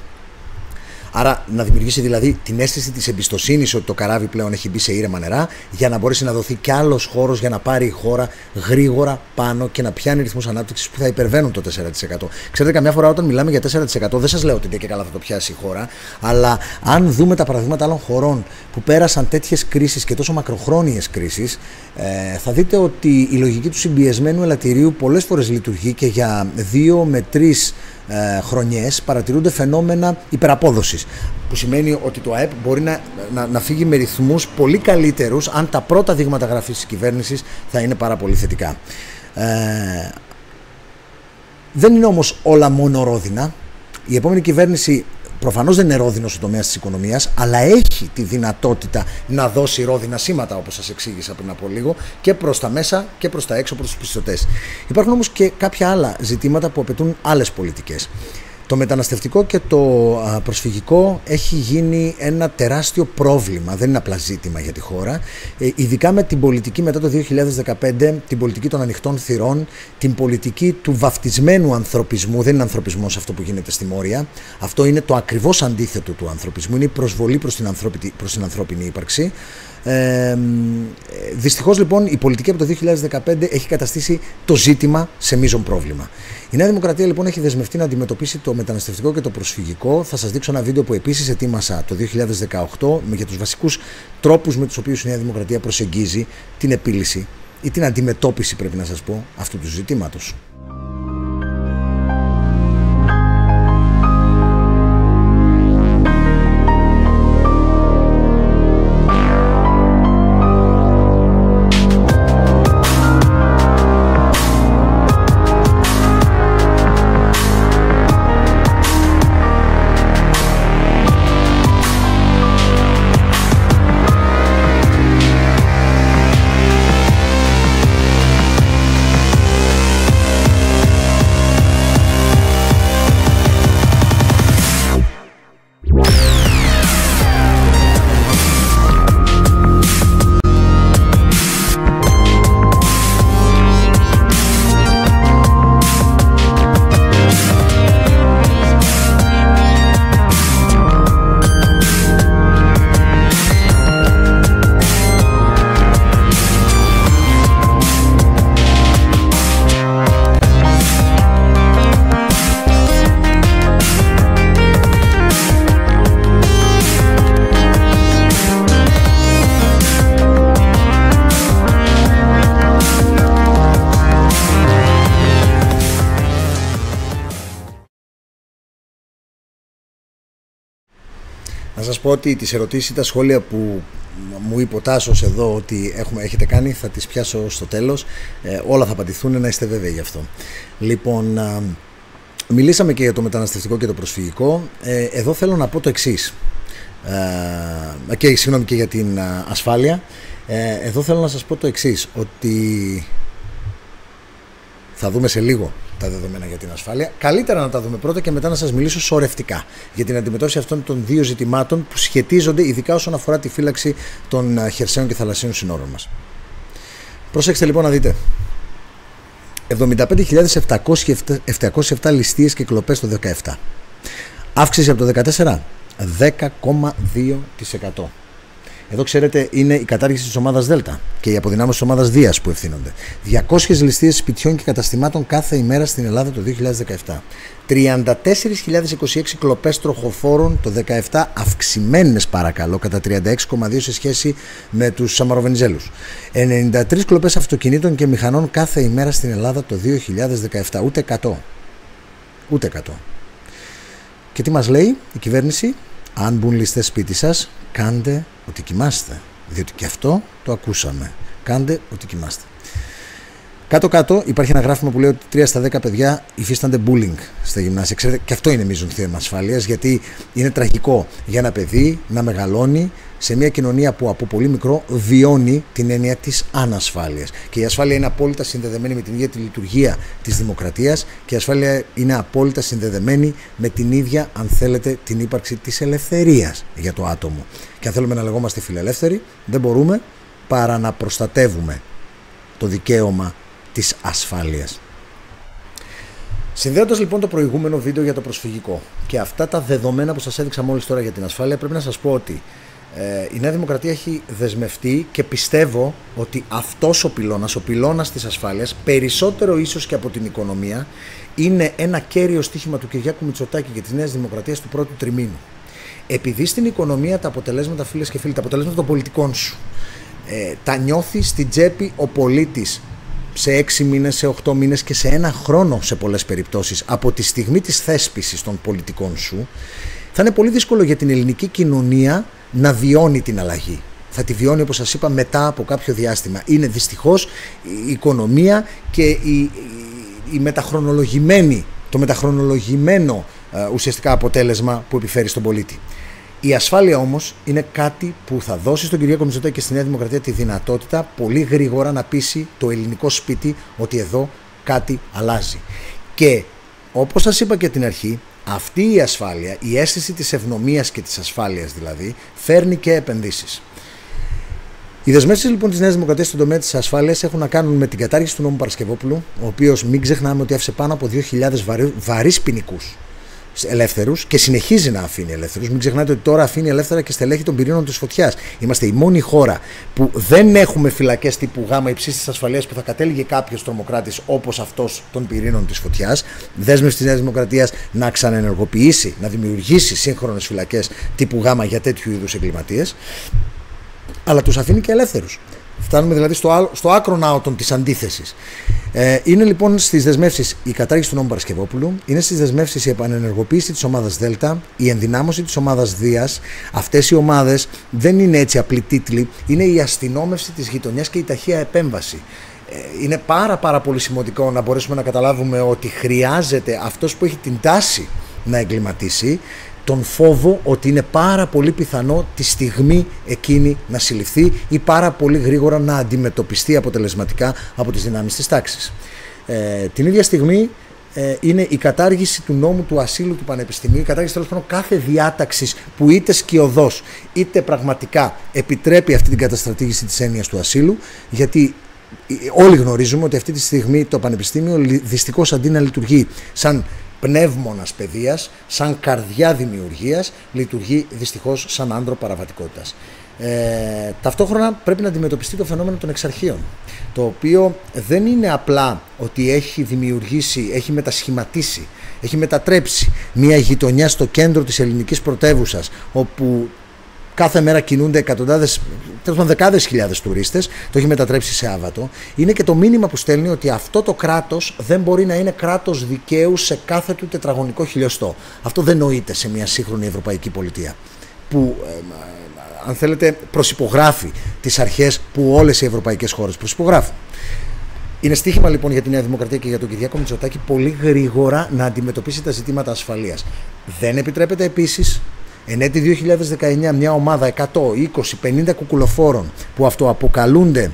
Άρα να δημιουργήσει δηλαδή την αίσθηση της εμπιστοσύνης ότι το καράβι πλέον έχει μπει σε ήρεμα νερά, για να μπορέσει να δοθεί κι άλλος χώρος για να πάρει η χώρα γρήγορα πάνω και να πιάνει ρυθμούς ανάπτυξης που θα υπερβαίνουν το 4%. Ξέρετε, καμιά φορά όταν μιλάμε για 4%, δεν σας λέω ότι και καλά θα το πιάσει η χώρα, αλλά αν δούμε τα παραδείγματα άλλων χωρών που πέρασαν τέτοιες κρίσεις και τόσο μακροχρόνιες κρίσεις, θα δείτε ότι η λογική του συμπιεσμένου ελαττηρίου πολλές φορές λειτουργεί και για 2 με 3 χρονιές παρατηρούνται φαινόμενα υπεραπόδοσης, που σημαίνει ότι το ΑΕΠ μπορεί να φύγει με ρυθμούς πολύ καλύτερους αν τα πρώτα δείγματα γραφής της κυβέρνησης θα είναι πάρα πολύ θετικά. Δεν είναι όμως όλα μόνο ρόδινα. Η επόμενη κυβέρνηση προφανώς δεν είναι ρόδινος ο τομέας της οικονομίας, αλλά έχει τη δυνατότητα να δώσει ρόδινα σήματα, όπως σας εξήγησα πριν από λίγο, και προς τα μέσα και προς τα έξω, προς τους πιστωτές. Υπάρχουν όμως και κάποια άλλα ζητήματα που απαιτούν άλλες πολιτικές. Το μεταναστευτικό και το προσφυγικό έχει γίνει ένα τεράστιο πρόβλημα, δεν είναι απλά ζήτημα για τη χώρα, ειδικά με την πολιτική μετά το 2015, την πολιτική των ανοιχτών θυρών, την πολιτική του βαφτισμένου ανθρωπισμού. Δεν είναι ανθρωπισμός αυτό που γίνεται στη Μόρια, αυτό είναι το ακριβώς αντίθετο του ανθρωπισμού, είναι η προσβολή προς την ανθρώπινη ύπαρξη. Δυστυχώς λοιπόν η πολιτική από το 2015 έχει καταστήσει το ζήτημα σε μείζον πρόβλημα. Η Νέα Δημοκρατία λοιπόν έχει δεσμευτεί να αντιμετωπίσει το μεταναστευτικό και το προσφυγικό. Θα σας δείξω ένα βίντεο που επίσης ετοίμασα το 2018 για τους βασικούς τρόπους με τους οποίους η Νέα Δημοκρατία προσεγγίζει την επίλυση ή την αντιμετώπιση, πρέπει να σας πω, αυτού του ζητήματος. Να σας πω ότι τις ερωτήσεις ή τα σχόλια που μου είπε ο Τάσος εδώ ότι έχετε κάνει θα τις πιάσω στο τέλος. Όλα θα απαντηθούν, να είστε βέβαιοι γι' αυτό. Λοιπόν, μιλήσαμε και για το μεταναστευτικό και το προσφυγικό. Εδώ θέλω να πω το εξής. Συγγνώμη, και για την ασφάλεια. Εδώ θέλω να σας πω το εξής, ότι Θα δούμε σε λίγο τα δεδομένα για την ασφάλεια. Καλύτερα να τα δούμε πρώτα και μετά να σας μιλήσω σωρευτικά για την αντιμετώπιση αυτών των δύο ζητημάτων που σχετίζονται ειδικά όσον αφορά τη φύλαξη των χερσαίων και θαλασσίων συνόρων μας. Προσέξτε λοιπόν να δείτε. 75.707 ληστείες και κλοπές το 2017. Αύξηση από το 2014, 10,2%. Εδώ ξέρετε είναι η κατάργηση της ομάδας Δέλτα και η αποδυνάμωση της ομάδας Δίας που ευθύνονται. 200 ληστείες σπιτιών και καταστημάτων κάθε ημέρα στην Ελλάδα το 2017. 34.026 κλοπές τροχοφόρων το 2017, αυξημένες παρακαλώ κατά 36,2 σε σχέση με τους Σαμαροβενιζέλους. 93 κλοπές αυτοκινήτων και μηχανών κάθε ημέρα στην Ελλάδα το 2017. Ούτε 100. Ούτε 100. Και τι μας λέει η κυβέρνηση? Αν μπουν ληστές σπίτι σας, κάντε ότι κοιμάστε. Διότι και αυτό το ακούσαμε. Κάντε ότι κοιμάστε. Κάτω-κάτω υπάρχει ένα γράφημα που λέει ότι 3 στα 10 παιδιά υφίστανται bullying στα γυμνάσια. Ξέρετε, και αυτό είναι μείζον θέμα ασφάλειας, γιατί είναι τραγικό για ένα παιδί να μεγαλώνει σε μια κοινωνία που από πολύ μικρό βιώνει την έννοια της ανασφάλειας. Και η ασφάλεια είναι απόλυτα συνδεδεμένη με την ίδια τη λειτουργία της δημοκρατίας και η ασφάλεια είναι απόλυτα συνδεδεμένη με την ίδια, αν θέλετε, την ύπαρξη της ελευθερίας για το άτομο. Και αν θέλουμε να λεγόμαστε φιλελεύθεροι, δεν μπορούμε παρά να προστατεύουμε το δικαίωμα της ασφάλειας. Συνδέοντας λοιπόν το προηγούμενο βίντεο για το προσφυγικό και αυτά τα δεδομένα που σας έδειξα μόλις τώρα για την ασφάλεια, πρέπει να σας πω ότι η Νέα Δημοκρατία έχει δεσμευτεί και πιστεύω ότι αυτός ο πυλώνας της ασφάλειας, περισσότερο ίσως και από την οικονομία, είναι ένα κέριο στοίχημα του Κυριάκου Μητσοτάκη και της Νέας Δημοκρατίας του πρώτου τριμήνου. Επειδή στην οικονομία τα αποτελέσματα, φίλες και φίλοι, τα αποτελέσματα των πολιτικών σου τα νιώθει στην τσέπη ο πολίτης σε 6 μήνες, σε 8 μήνες και σε 1 χρόνο σε πολλές περιπτώσεις από τη στιγμή της θέσπισης των πολιτικών σου, θα είναι πολύ δύσκολο για την ελληνική κοινωνία να βιώνει την αλλαγή. Θα τη βιώνει, όπως σας είπα, μετά από κάποιο διάστημα. Είναι δυστυχώς η οικονομία και το μεταχρονολογημένο ουσιαστικά αποτέλεσμα που επιφέρει στον πολίτη. Η ασφάλεια όμως είναι κάτι που θα δώσει στον Κυριάκο Μητσοτάκη και στη Νέα Δημοκρατία τη δυνατότητα πολύ γρήγορα να πείσει το ελληνικό σπίτι ότι εδώ κάτι αλλάζει. Και όπως σας είπα και την αρχή, αυτή η ασφάλεια, η αίσθηση της ευνομίας και της ασφάλειας δηλαδή, φέρνει και επενδύσεις. Οι δεσμεύσεις λοιπόν της Νέας Δημοκρατίας στον τομέα της ασφάλειας έχουν να κάνουν με την κατάργηση του νόμου Παρασκευόπουλου, ο οποίος μην ξεχνάμε ότι άφησε πάνω από 2.000 βαρύς ποινικούς ελεύθερους και συνεχίζει να αφήνει ελεύθερους. Μην ξεχνάτε ότι τώρα αφήνει ελεύθερα και στελέχη των πυρήνων της φωτιάς. Είμαστε η μόνη χώρα που δεν έχουμε φυλακές τύπου Γ υψής της ασφαλείας που θα κατέληγε κάποιος τρομοκράτης όπως αυτός των πυρήνων της φωτιάς. Δέσμευση της Νέας Δημοκρατίας να ξαναενεργοποιήσει, να δημιουργήσει σύγχρονες φυλακές τύπου Γ για τέτοιου είδους εγκληματίες. Αλλά τους αφήνει και ελεύθερους. Φτάνουμε δηλαδή στο άκρον άωτον της αντίθεσης. Είναι λοιπόν στις δεσμεύσεις η κατάργηση του νόμου Παρασκευόπουλου, είναι στις δεσμεύσεις η επανενεργοποίηση της ομάδας Δέλτα, η ενδυνάμωση της ομάδας Δίας. Αυτές οι ομάδες δεν είναι έτσι απλοί τίτλοι, είναι η αστυνόμευση της γειτονιάς και η ταχεία επέμβαση. Είναι πάρα πολύ σημαντικό να μπορέσουμε να καταλάβουμε ότι χρειάζεται αυτός που έχει την τάση να εγκληματίσει τον φόβο ότι είναι πάρα πολύ πιθανό τη στιγμή εκείνη να συλληφθεί ή πάρα πολύ γρήγορα να αντιμετωπιστεί αποτελεσματικά από τις δυνάμεις της τάξης. Την ίδια στιγμή είναι η κατάργηση του νόμου του ασύλου του Πανεπιστημίου, η κατάργηση τέλος πάντων κάθε διάταξης που είτε σκιωδώς είτε πραγματικά επιτρέπει αυτή την καταστρατήγηση της έννοιας του ασύλου, γιατί όλοι γνωρίζουμε ότι αυτή τη στιγμή το Πανεπιστήμιο δυστυχώς αντί να λειτουργεί σαν πνεύμονας παιδείας, σαν καρδιά δημιουργίας, λειτουργεί δυστυχώς σαν άνδρο παραβατικότητας. Ταυτόχρονα πρέπει να αντιμετωπιστεί το φαινόμενο των εξαρχείων, το οποίο δεν είναι απλά ότι έχει δημιουργήσει, έχει μετασχηματίσει, έχει μετατρέψει μια γειτονιά στο κέντρο της ελληνικής πρωτεύουσας, όπου κάθε μέρα κινούνται εκατοντάδες, δεκάδες χιλιάδες τουρίστες, το έχει μετατρέψει σε άβατο. Είναι και το μήνυμα που στέλνει ότι αυτό το κράτος δεν μπορεί να είναι κράτος δικαίου σε κάθε του τετραγωνικό χιλιοστό. Αυτό δεν νοείται σε μια σύγχρονη ευρωπαϊκή πολιτεία, που αν θέλετε προσυπογράφει τις αρχές που όλες οι ευρωπαϊκές χώρες προσυπογράφουν. Είναι στοίχημα λοιπόν για τη Νέα Δημοκρατία και για τον Κυριάκο Μητσοτάκη πολύ γρήγορα να αντιμετωπίσει τα ζητήματα ασφαλείας. Δεν επιτρέπεται επίσης εν έτη 2019 μια ομάδα 100, 20, 50 κουκουλοφόρων που αυτοαποκαλούνται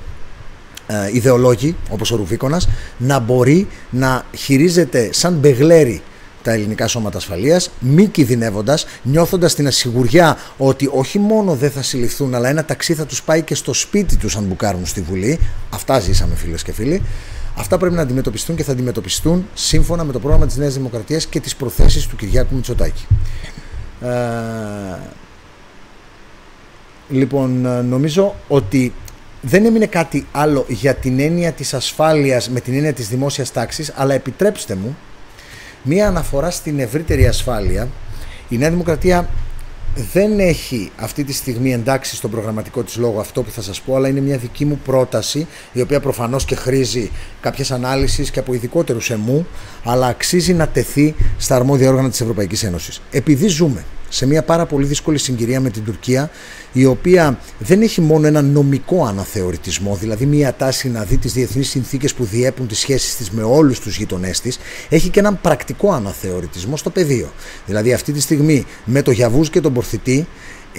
ιδεολόγοι, όπως ο Ρουβίκονας, να μπορεί να χειρίζεται σαν μπεγλέρι τα ελληνικά σώματα ασφαλείας, μη κινδυνεύοντας, νιώθοντας την ασιγουριά ότι όχι μόνο δεν θα συλληφθούν, αλλά ένα ταξί θα τους πάει και στο σπίτι τους αν μπουκάρουν στη Βουλή. Αυτά ζήσαμε, φίλες και φίλοι. Αυτά πρέπει να αντιμετωπιστούν και θα αντιμετωπιστούν σύμφωνα με το πρόγραμμα της Νέας Δημοκρατίας και τις προθέσεις του Κυριάκου Μητσοτάκη. Λοιπόν, νομίζω ότι δεν έμεινε κάτι άλλο για την έννοια της ασφάλειας με την έννοια της δημόσιας τάξης, αλλά επιτρέψτε μου μία αναφορά στην ευρύτερη ασφάλεια. Η Νέα Δημοκρατία δεν έχει αυτή τη στιγμή εντάξει στον προγραμματικό της λόγο αυτό που θα σας πω, αλλά είναι μια δική μου πρόταση, η οποία προφανώς και χρήζει κάποιες ανάλυσης και από ειδικότερους εμού, αλλά αξίζει να τεθεί στα αρμόδια όργανα της Ευρωπαϊκής Ένωσης. Επειδή ζούμε σε μια πάρα πολύ δύσκολη συγκυρία με την Τουρκία, η οποία δεν έχει μόνο ένα νομικό αναθεωρητισμό, δηλαδή μια τάση να δει τις διεθνείς συνθήκες που διέπουν τις σχέσεις της με όλους τους γειτονές της, έχει και έναν πρακτικό αναθεωρητισμό στο πεδίο. Δηλαδή αυτή τη στιγμή με το Γιαβούζ και τον Πορθητή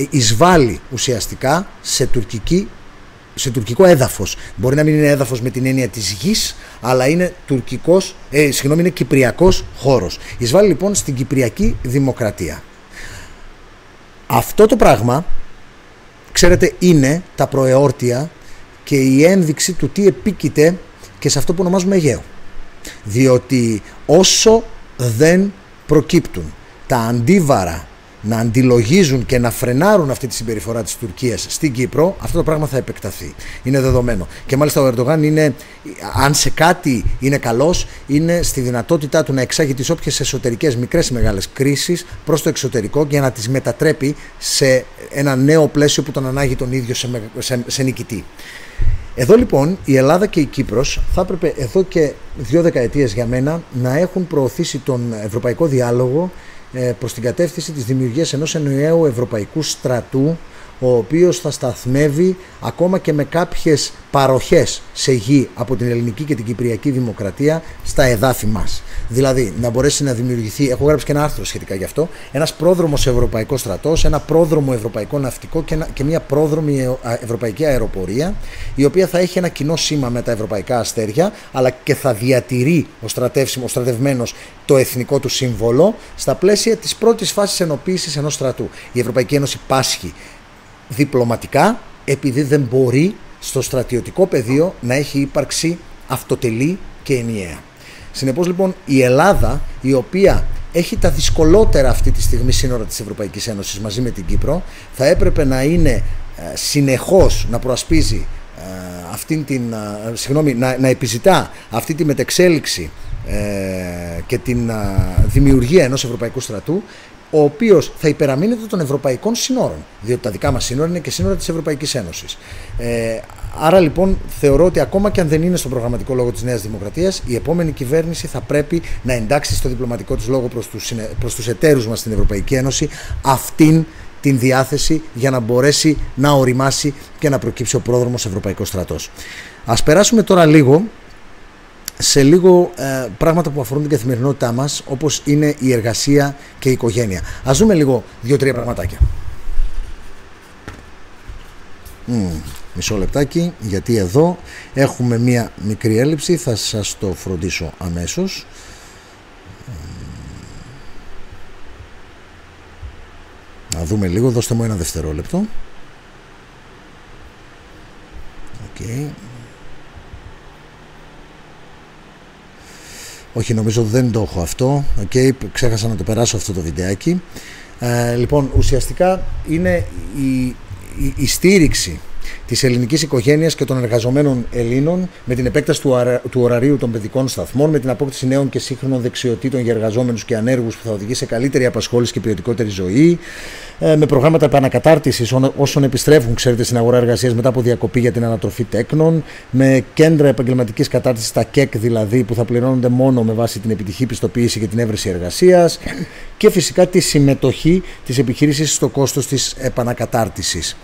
εισβάλλει ουσιαστικά σε τουρκικό έδαφος. Μπορεί να μην είναι έδαφος με την έννοια της γης, αλλά είναι είναι κυπριακός χώρος. Εισβάλλει λοιπόν στην κυπριακή δημοκρατία. Αυτό το πράγμα, ξέρετε, είναι τα προεόρτια και η ένδειξη του τι επίκειται και σε αυτό που ονομάζουμε Αιγαίο. Διότι όσο δεν προκύπτουν τα αντίβαρα να αντιλογίζουν και να φρενάρουν αυτή τη συμπεριφορά της Τουρκίας στην Κύπρο, αυτό το πράγμα θα επεκταθεί. Είναι δεδομένο. Και μάλιστα ο Ερντογάν είναι, αν σε κάτι είναι καλός, είναι στη δυνατότητά του να εξάγει τις όποιες εσωτερικές μικρές ή μεγάλες κρίσεις προς το εξωτερικό και να τις μετατρέπει σε ένα νέο πλαίσιο που τον ανάγει τον ίδιο σε νικητή. Εδώ λοιπόν η Ελλάδα και η Κύπρος θα έπρεπε εδώ και 2 δεκαετίες για μένα να έχουν προωθήσει τον ευρωπαϊκό διάλογο προς την κατεύθυνση της δημιουργίας ενός ενιαίου ευρωπαϊκού στρατού, ο οποίος θα σταθμεύει ακόμα και με κάποιες παροχές σε γη από την ελληνική και την κυπριακή δημοκρατία στα εδάφη μας. Δηλαδή να μπορέσει να δημιουργηθεί, έχω γράψει και ένα άρθρο σχετικά γι' αυτό, ένας πρόδρομος ευρωπαϊκός στρατός, ένα πρόδρομο ευρωπαϊκό ναυτικό και μια πρόδρομη ευρωπαϊκή αεροπορία, η οποία θα έχει ένα κοινό σήμα με τα ευρωπαϊκά αστέρια, αλλά και θα διατηρεί ο στρατευμένος το εθνικό του σύμβολο στα πλαίσια της πρώτης φάσης ενοποίησης ενός στρατού. Η Ευρωπαϊκή Ένωση πάσχει διπλωματικά επειδή δεν μπορεί στο στρατιωτικό πεδίο να έχει ύπαρξη αυτοτελή και ενιαία. Συνεπώς λοιπόν η Ελλάδα, η οποία έχει τα δυσκολότερα αυτή τη στιγμή σύνορα της Ευρωπαϊκής Ένωσης μαζί με την Κύπρο, θα έπρεπε να είναι συνεχώς να προασπίζει να επιζητά αυτή τη μετεξέλιξη και την δημιουργία ενός ευρωπαϊκού στρατού, ο οποίος θα υπεραμείνεται των ευρωπαϊκών συνόρων, διότι τα δικά μας σύνορα είναι και σύνορα της Ευρωπαϊκής Ένωσης. Άρα λοιπόν θεωρώ ότι ακόμα και αν δεν είναι στον προγραμματικό λόγο της Νέας Δημοκρατίας, η επόμενη κυβέρνηση θα πρέπει να εντάξει στο διπλωματικό της λόγο προς τους εταίρους μας στην Ευρωπαϊκή Ένωση αυτήν την διάθεση για να μπορέσει να οριμάσει και να προκύψει ο πρόδρομος Ευρωπαϊκός Στρατός. Ας περάσουμε τώρα σε πράγματα που αφορούν την καθημερινότητά μας, όπως είναι η εργασία και η οικογένεια. Ας δούμε λίγο 2-3 πραγματάκια. Μισό λεπτάκι, γιατί εδώ έχουμε μία μικρή έλλειψη, θα σας το φροντίσω αμέσως. Να δούμε λίγο, δώστε μου ένα δευτερόλεπτο. Okay. Όχι, νομίζω δεν το έχω αυτό. Okay, ξέχασα να το περάσω αυτό το βιντεάκι. Λοιπόν, ουσιαστικά είναι η στήριξη της ελληνικής οικογένειας και των εργαζομένων Ελλήνων με την επέκταση του ωραρίου των παιδικών σταθμών, με την απόκτηση νέων και σύγχρονων δεξιοτήτων για εργαζόμενους και ανέργους που θα οδηγεί σε καλύτερη απασχόληση και ποιοτικότερη ζωή, με προγράμματα επανακατάρτισης όσων επιστρέφουν, ξέρετε, στην αγορά εργασίας μετά από διακοπή για την ανατροφή τέκνων, με κέντρα επαγγελματικής κατάρτισης, τα ΚΕΚ δηλαδή, που θα πληρώνονται μόνο με βάση την επιτυχή πιστοποίηση και την έβρεση εργασίας, και φυσικά τη συμμετοχή της επιχείρησης στο κόστος της επανακατάρτισης.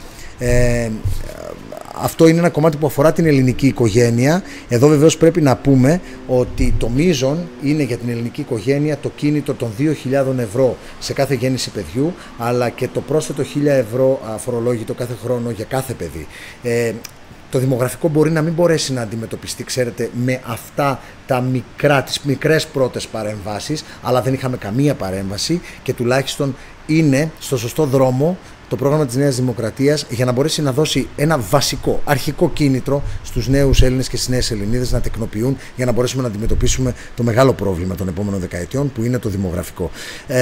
Αυτό είναι ένα κομμάτι που αφορά την ελληνική οικογένεια. Εδώ βεβαίως πρέπει να πούμε ότι το μείζον είναι για την ελληνική οικογένεια το κίνητο των 2.000 ευρώ σε κάθε γέννηση παιδιού, αλλά και το πρόσθετο 1.000 ευρώ αφορολόγητο κάθε χρόνο για κάθε παιδί. το δημογραφικό μπορεί να μην μπορέσει να αντιμετωπιστεί, ξέρετε, με αυτά τις μικρές πρώτες παρεμβάσεις, αλλά δεν είχαμε καμία παρέμβαση και τουλάχιστον είναι στο σωστό δρόμο το πρόγραμμα της Νέας Δημοκρατίας για να μπορέσει να δώσει ένα βασικό, αρχικό κίνητρο στους νέους Έλληνες και στις νέες Ελληνίδες να τεκνοποιούν για να μπορέσουμε να αντιμετωπίσουμε το μεγάλο πρόβλημα των επόμενων δεκαετιών που είναι το δημογραφικό.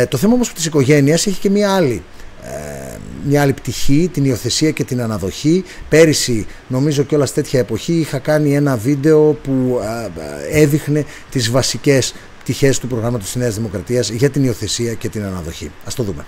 Το θέμα όμως της οικογένειας έχει και μια άλλη πτυχή, την υιοθεσία και την αναδοχή. Πέρυσι, νομίζω κιόλας τέτοια εποχή, είχα κάνει ένα βίντεο που έδειχνε τις βασικές πτυχές του προγράμματος της Νέας Δημοκρατίας για την υιοθεσία και την αναδοχή. Ας το δούμε.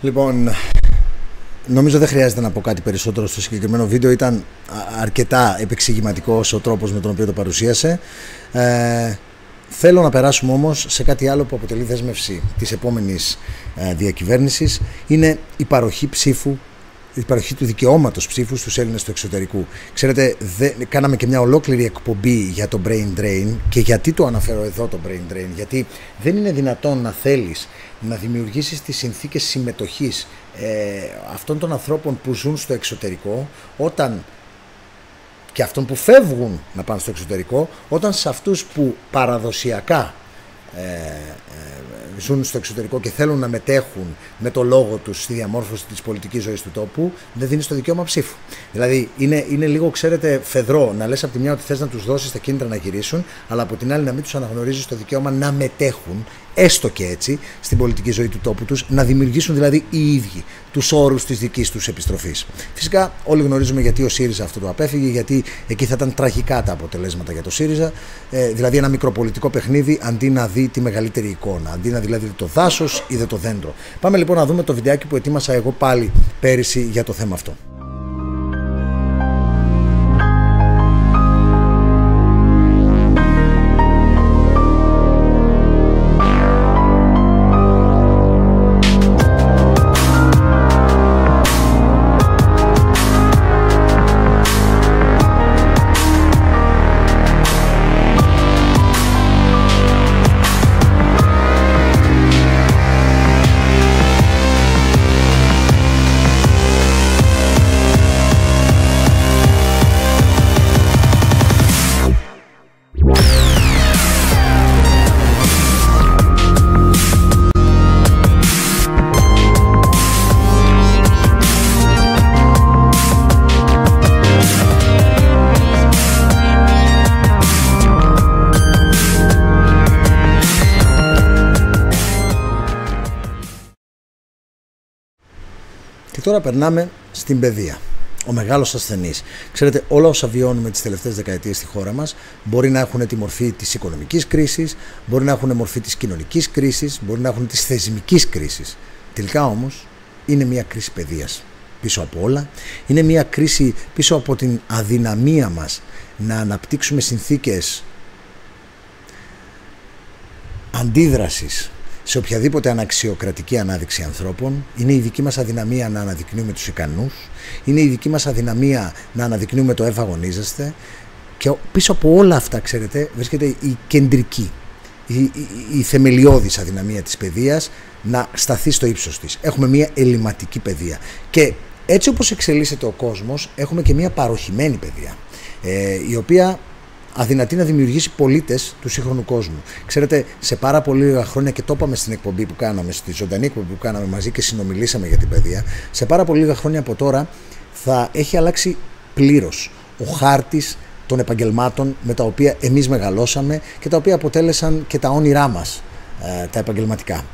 Λοιπόν, νομίζω δεν χρειάζεται να πω κάτι περισσότερο στο συγκεκριμένο βίντεο. Ήταν αρκετά επεξηγηματικός ο τρόπος με τον οποίο το παρουσίασε. Θέλω να περάσουμε όμως σε κάτι άλλο που αποτελεί δέσμευση της επόμενης διακυβέρνησης. Είναι η παροχή ψήφου, η παροχή του δικαιώματος ψήφου στους Έλληνες του εξωτερικού. Ξέρετε, κάναμε και μια ολόκληρη εκπομπή για το brain drain. Και γιατί το αναφέρω εδώ το brain drain? Γιατί δεν είναι δυνατόν να θέλεις να δημιουργήσεις τις συνθήκες συμμετοχής αυτών των ανθρώπων που ζουν στο εξωτερικό, και αυτών που φεύγουν να πάνε στο εξωτερικό, όταν σε αυτούς που παραδοσιακά ζουν στο εξωτερικό και θέλουν να μετέχουν με το λόγο τους στη διαμόρφωση της πολιτικής ζωής του τόπου, δεν δίνεις το δικαίωμα ψήφου. Δηλαδή είναι λίγο, ξέρετε, φεδρό να λες από τη μια ότι θες να τους δώσεις τα κίνητρα να γυρίσουν, αλλά από την άλλη να μην τους αναγνωρίζεις το δικαίωμα να μετέχουν, έστω και έτσι, στην πολιτική ζωή του τόπου τους, να δημιουργήσουν δηλαδή οι ίδιοι τους όρους της δικής τους επιστροφής. Φυσικά όλοι γνωρίζουμε γιατί ο ΣΥΡΙΖΑ αυτό το απέφυγε, γιατί εκεί θα ήταν τραγικά τα αποτελέσματα για το ΣΥΡΙΖΑ, δηλαδή ένα μικροπολιτικό παιχνίδι αντί να δει τη μεγαλύτερη εικόνα, αντί να δηλαδή το δάσος είδε το δέντρο. Πάμε λοιπόν να δούμε το βιντεάκι που ετοίμασα εγώ πάλι πέρυσι για το θέμα αυτό. Και τώρα περνάμε στην παιδεία. Ο μεγάλος ασθενής. Ξέρετε, όλα όσα βιώνουμε τις τελευταίες δεκαετίες στη χώρα μας μπορεί να έχουν τη μορφή της οικονομικής κρίσης, μπορεί να έχουν μορφή της κοινωνικής κρίσης, μπορεί να έχουν της θεσμικής κρίσης. Τελικά όμως είναι μια κρίση παιδείας πίσω από όλα. Είναι μια κρίση πίσω από την αδυναμία μας να αναπτύξουμε συνθήκες αντίδρασης σε οποιαδήποτε αναξιοκρατική ανάδειξη ανθρώπων. Είναι η δική μας αδυναμία να αναδεικνύουμε τους ικανούς, είναι η δική μας αδυναμία να αναδεικνύουμε το ευαγωνίζεστε, και πίσω από όλα αυτά, ξέρετε, βρίσκεται η η θεμελιώδης αδυναμία της παιδείας να σταθεί στο ύψος της. Έχουμε μια ελληματική παιδεία. Και έτσι όπως εξελίσσεται ο κόσμος, έχουμε και μια παροχημένη παιδεία, η οποία αδυνατεί να δημιουργήσει πολίτες του σύγχρονου κόσμου. Ξέρετε, σε πάρα πολύ λίγα χρόνια, και το είπαμε στην εκπομπή που κάναμε, στη ζωντανή εκπομπή που κάναμε μαζί και συνομιλήσαμε για την παιδεία, σε πάρα πολύ λίγα χρόνια από τώρα θα έχει αλλάξει πλήρως ο χάρτης των επαγγελμάτων με τα οποία εμείς μεγαλώσαμε και τα οποία αποτέλεσαν και τα όνειρά μας τα επαγγελματικά.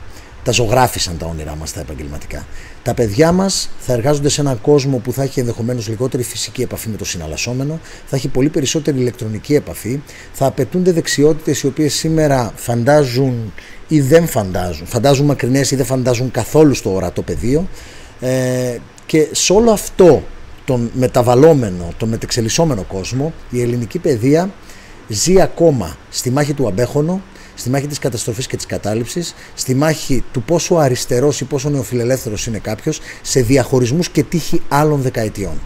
Τα ζωγράφισαν τα όνειρά μας τα επαγγελματικά. Τα παιδιά μας θα εργάζονται σε έναν κόσμο που θα έχει ενδεχομένως λιγότερη φυσική επαφή με το συναλλασσόμενο, θα έχει πολύ περισσότερη ηλεκτρονική επαφή, θα απαιτούνται δεξιότητες οι οποίες σήμερα φαντάζουν ή δεν φαντάζουν μακρινές ή δεν φαντάζουν καθόλου στο ορατό πεδίο, και σε όλο αυτό τον μεταβαλλόμενο, τον μετεξελισσόμενο κόσμο, η ελληνική παιδεία ζει ακόμα στη μάχη του αμπέχωνο, στη μάχη της καταστροφής και της κατάληψης, στη μάχη του πόσο αριστερός ή πόσο νεοφιλελεύθερος είναι κάποιος, σε διαχωρισμούς και τύχη άλλων δεκαετιών.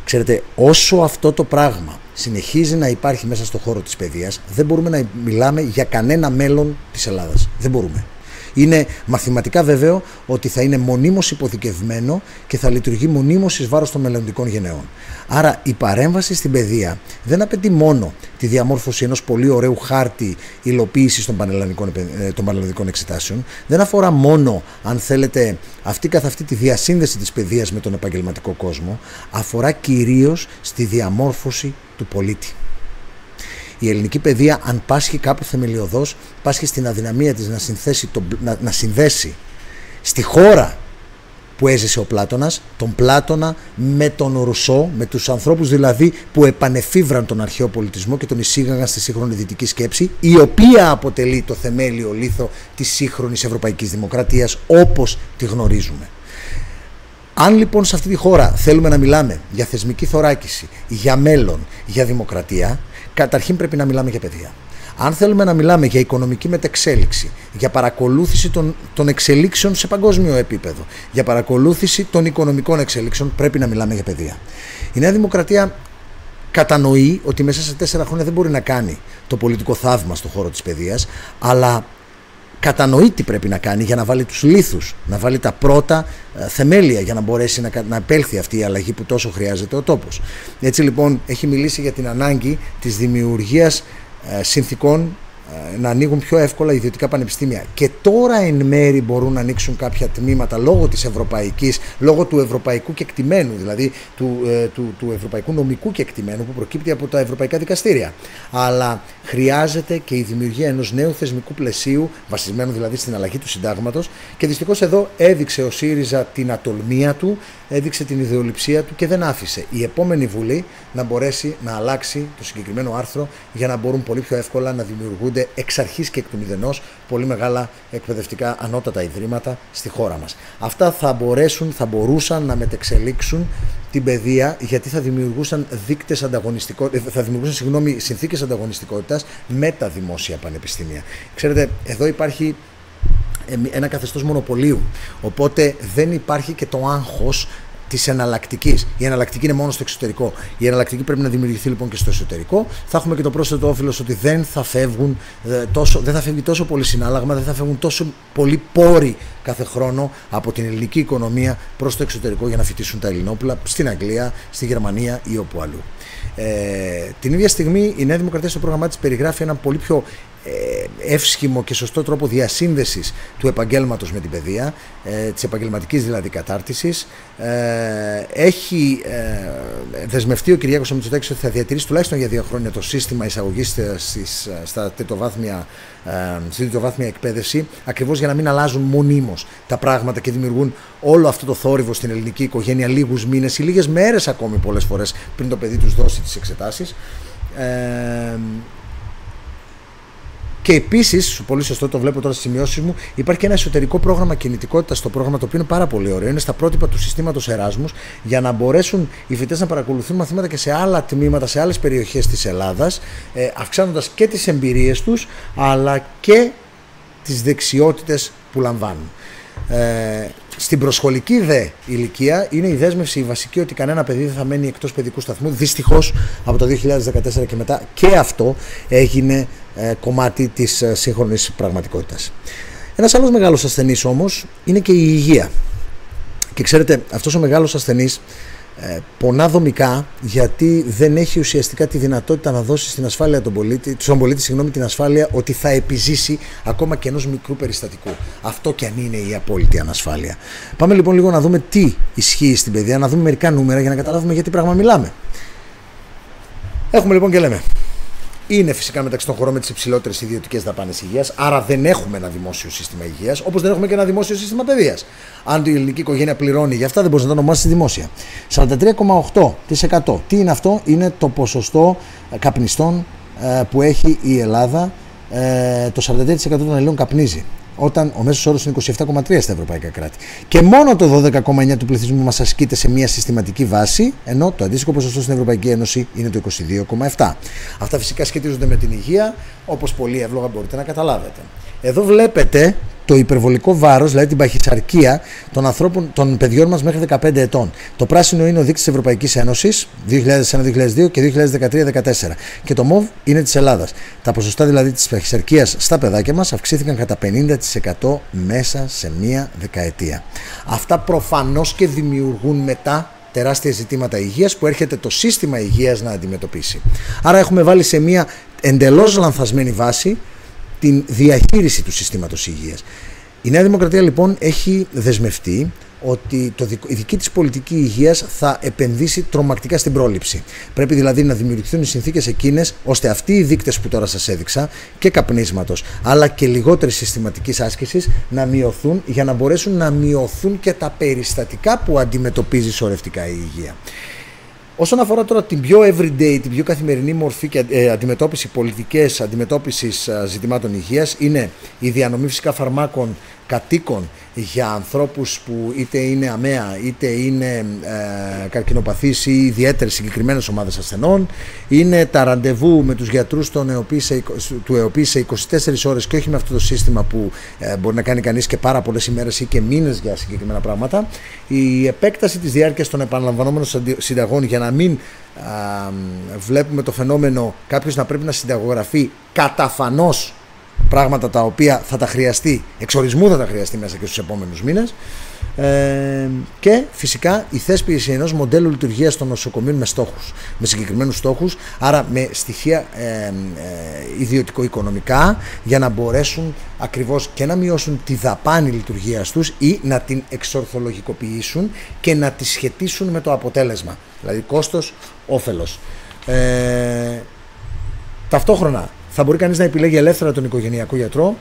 Ξέρετε, όσο αυτό το πράγμα συνεχίζει να υπάρχει μέσα στον χώρο της παιδείας, δεν μπορούμε να μιλάμε για κανένα μέλλον της Ελλάδας. Δεν μπορούμε. Είναι μαθηματικά βέβαιο ότι θα είναι μονίμως υποθηκευμένο και θα λειτουργεί μονίμως εις βάρος των μελλοντικών γενεών. Άρα η παρέμβαση στην παιδεία δεν απαιτεί μόνο τη διαμόρφωση ενός πολύ ωραίου χάρτη υλοποίησης των πανελλαδικών εξετάσεων, δεν αφορά μόνο, αν θέλετε, αυτή καθ' αυτή τη διασύνδεση της παιδείας με τον επαγγελματικό κόσμο, αφορά κυρίως στη διαμόρφωση του πολίτη. Η ελληνική παιδεία, αν πάσχει κάπου θεμελιωδώς, πάσχει στην αδυναμία της να συνδέσει στη χώρα που έζησε ο Πλάτωνας, τον Πλάτωνα με τον Ρουσό, με τους ανθρώπους δηλαδή που επανεφίβραν τον αρχαίο πολιτισμό και τον εισήγαγαν στη σύγχρονη δυτική σκέψη, η οποία αποτελεί το θεμέλιο λίθο της σύγχρονης ευρωπαϊκής δημοκρατίας όπως τη γνωρίζουμε. Αν λοιπόν σε αυτή τη χώρα θέλουμε να μιλάμε για θεσμική θωράκιση, για μέλλον, για δημοκρατία, καταρχήν πρέπει να μιλάμε για παιδεία. Αν θέλουμε να μιλάμε για οικονομική μετεξέλιξη, για παρακολούθηση των εξελίξεων σε παγκόσμιο επίπεδο, για παρακολούθηση των οικονομικών εξελίξεων, πρέπει να μιλάμε για παιδεία. Η Νέα Δημοκρατία κατανοεί ότι μέσα σε 4 χρόνια δεν μπορεί να κάνει το πολιτικό θαύμα στον χώρο της παιδείας, αλλά κατανοεί τι πρέπει να κάνει για να βάλει τους λίθους, να βάλει τα πρώτα θεμέλια για να μπορέσει να επέλθει αυτή η αλλαγή που τόσο χρειάζεται ο τόπος. Έτσι λοιπόν έχει μιλήσει για την ανάγκη της δημιουργίας συνθηκών να ανοίγουν πιο εύκολα ιδιωτικά πανεπιστήμια. Και τώρα εν μέρη μπορούν να ανοίξουν κάποια τμήματα λόγω του ευρωπαϊκού κεκτημένου, δηλαδή του ευρωπαϊκού νομικού κεκτημένου που προκύπτει από τα ευρωπαϊκά δικαστήρια. Αλλά χρειάζεται και η δημιουργία ενός νέου θεσμικού πλαισίου, βασισμένου δηλαδή στην αλλαγή του συντάγματος, και δυστυχώς εδώ έδειξε ο ΣΥΡΙΖΑ την ατολμία του, έδειξε την ιδεολειψία του και δεν άφησε η επόμενη Βουλή να μπορέσει να αλλάξει το συγκεκριμένο άρθρο για να μπορούν πολύ πιο εύκολα να δημιουργούνται εξ αρχής και εκ του μηδενός πολύ μεγάλα εκπαιδευτικά ανώτατα ιδρύματα στη χώρα μας. Αυτά θα μπορούσαν να μετεξελίξουν την παιδεία, γιατί θα δημιουργούσαν συνθήκες ανταγωνιστικότητας με τα δημόσια πανεπιστήμια. Ξέρετε, εδώ υπάρχει ένα καθεστώς μονοπωλίου, οπότε δεν υπάρχει και το άγχος της εναλλακτικής. Η εναλλακτική είναι μόνο στο εξωτερικό. Η εναλλακτική πρέπει να δημιουργηθεί λοιπόν και στο εσωτερικό. Θα έχουμε και το πρόσθετο όφελος ότι δεν θα φεύγει τόσο πολύ συνάλλαγμα, δεν θα φεύγουν τόσο πολλοί πόροι κάθε χρόνο από την ελληνική οικονομία προς το εξωτερικό για να φοιτήσουν τα Ελληνόπουλα στην Αγγλία, στη Γερμανία ή όπου αλλού. Την ίδια στιγμή η Νέα Δημοκρατία στο πρόγραμμά της περιγράφει έναν πολύ πιο εύσχυμο και σωστό τρόπο διασύνδεσης του επαγγέλματος με την παιδεία, της επαγγελματικής δηλαδή κατάρτισης. Έχει δεσμευτεί ο Κυριάκος Μητσοτάκης ότι θα διατηρήσει τουλάχιστον για 2 χρόνια το σύστημα εισαγωγής στη τριτοβάθμια εκπαίδευση, ακριβώς για να μην αλλάζουν μονίμως τα πράγματα και δημιουργούν όλο αυτό το θόρυβο στην ελληνική οικογένεια λίγους μήνες ή λίγες μέρες ακόμη πολλές φορές πριν το παιδί τους δώσει τις εξετάσεις. Και επίσης, πολύ σωστό, το βλέπω τώρα στις σημειώσεις μου, υπάρχει και ένα εσωτερικό πρόγραμμα κινητικότητας στο πρόγραμμα, το οποίο είναι πάρα πολύ ωραίο. Είναι στα πρότυπα του συστήματος Εράσμους, για να μπορέσουν οι φοιτητές να παρακολουθούν μαθήματα και σε άλλα τμήματα, σε άλλες περιοχές της Ελλάδας, αυξάνοντας και τις εμπειρίες τους, αλλά και τις δεξιότητες που λαμβάνουν. Στην προσχολική δε ηλικία είναι η δέσμευση η βασική ότι κανένα παιδί δεν θα μένει εκτός παιδικού σταθμού. Δυστυχώς από το 2014 και μετά και αυτό έγινε κομμάτι της σύγχρονης πραγματικότητας. Ένας άλλος μεγάλος ασθενής όμως είναι και η υγεία. Και ξέρετε, αυτός ο μεγάλος ασθενής πονά δομικά, γιατί δεν έχει ουσιαστικά τη δυνατότητα να δώσει στον πολίτη την ασφάλεια ότι θα επιζήσει ακόμα και ενός μικρού περιστατικού. Αυτό κι αν είναι η απόλυτη ανασφάλεια. Πάμε λοιπόν λίγο να δούμε τι ισχύει στην παιδεία, να δούμε μερικά νούμερα για να καταλάβουμε για τι πράγμα μιλάμε. Έχουμε λοιπόν και λέμε. Είναι φυσικά μεταξύ των χωρών με τις υψηλότερες ιδιωτικές δαπάνες υγείας, άρα δεν έχουμε ένα δημόσιο σύστημα υγείας, όπως δεν έχουμε και ένα δημόσιο σύστημα παιδείας. Αν η ελληνική οικογένεια πληρώνει για αυτά, δεν μπορεί να το ονομάσει δημόσια. 43,8%. Τι είναι αυτό? Είναι το ποσοστό καπνιστών που έχει η Ελλάδα. Το 43% των Ελλήνων καπνίζει, όταν ο μέσος όρος είναι 27,3% στα ευρωπαϊκά κράτη. Και μόνο το 12,9% του πληθυσμού μας ασκείται σε μια συστηματική βάση, ενώ το αντίστοιχο ποσοστό στην Ευρωπαϊκή Ένωση είναι το 22,7%. Αυτά φυσικά σχετίζονται με την υγεία, όπως πολύ εύλογα μπορείτε να καταλάβετε. Εδώ βλέπετε το υπερβολικό βάρος, δηλαδή την παχυσαρκία των παιδιών μας μέχρι 15 ετών. Το πράσινο είναι ο δείκτης της Ευρωπαϊκής Ένωσης 2001-2002 και 2013-2014. Και το μοβ είναι της Ελλάδας. Τα ποσοστά δηλαδή της παχυσαρκίας στα παιδάκια μας αυξήθηκαν κατά 50% μέσα σε μία δεκαετία. Αυτά προφανώς και δημιουργούν μετά τεράστια ζητήματα υγείας που έρχεται το σύστημα υγείας να αντιμετωπίσει. Άρα έχουμε βάλει σε μία εντελώς λανθασμένη βάση την διαχείριση του συστήματος υγείας. Η Νέα Δημοκρατία λοιπόν έχει δεσμευτεί ότι η δική της πολιτική υγείας θα επενδύσει τρομακτικά στην πρόληψη. Πρέπει δηλαδή να δημιουργηθούν οι συνθήκες εκείνες ώστε αυτοί οι δείκτες που τώρα σας έδειξα, και καπνίσματος αλλά και λιγότερης συστηματικής άσκησης, να μειωθούν, για να μπορέσουν να μειωθούν και τα περιστατικά που αντιμετωπίζει σωρευτικά η υγεία. Όσον αφορά τώρα την πιο everyday, την πιο καθημερινή μορφή και αντιμετώπιση πολιτικές αντιμετώπισης ζητημάτων υγείας, είναι η διανομή φυσικά φαρμάκων κατοίκων για ανθρώπους που είτε είναι αμαία είτε είναι καρκινοπαθείς ή ιδιαίτερες συγκεκριμένες ομάδες ασθενών, είναι τα ραντεβού με τους γιατρούς του ΕΟΠΗ σε 24 ώρες και όχι με αυτό το σύστημα που μπορεί να κάνει κανείς και πάρα πολλές ημέρες ή και μήνες για συγκεκριμένα πράγματα, η επέκταση της διάρκειας των επαναλαμβανόμενων συνταγών για να μην βλέπουμε το φαινόμενο κάποιος να πρέπει να συνταγογραφεί καταφανώς πράγματα τα οποία θα τα χρειαστεί, εξορισμού θα τα χρειαστεί μέσα και στους επόμενους μήνες, και φυσικά η θέσπιση ενός μοντέλου λειτουργίας των νοσοκομείων με συγκεκριμένους στόχους, άρα με στοιχεία ιδιωτικο-οικονομικά, για να μπορέσουν ακριβώς και να μειώσουν τη δαπάνη λειτουργίας τους ή να την εξορθολογικοποιήσουν και να τη σχετίσουν με το αποτέλεσμα, δηλαδή κόστος, όφελος. Ταυτόχρονα θα μπορεί κανείς να επιλέγει ελεύθερα τον οικογενειακό γιατρό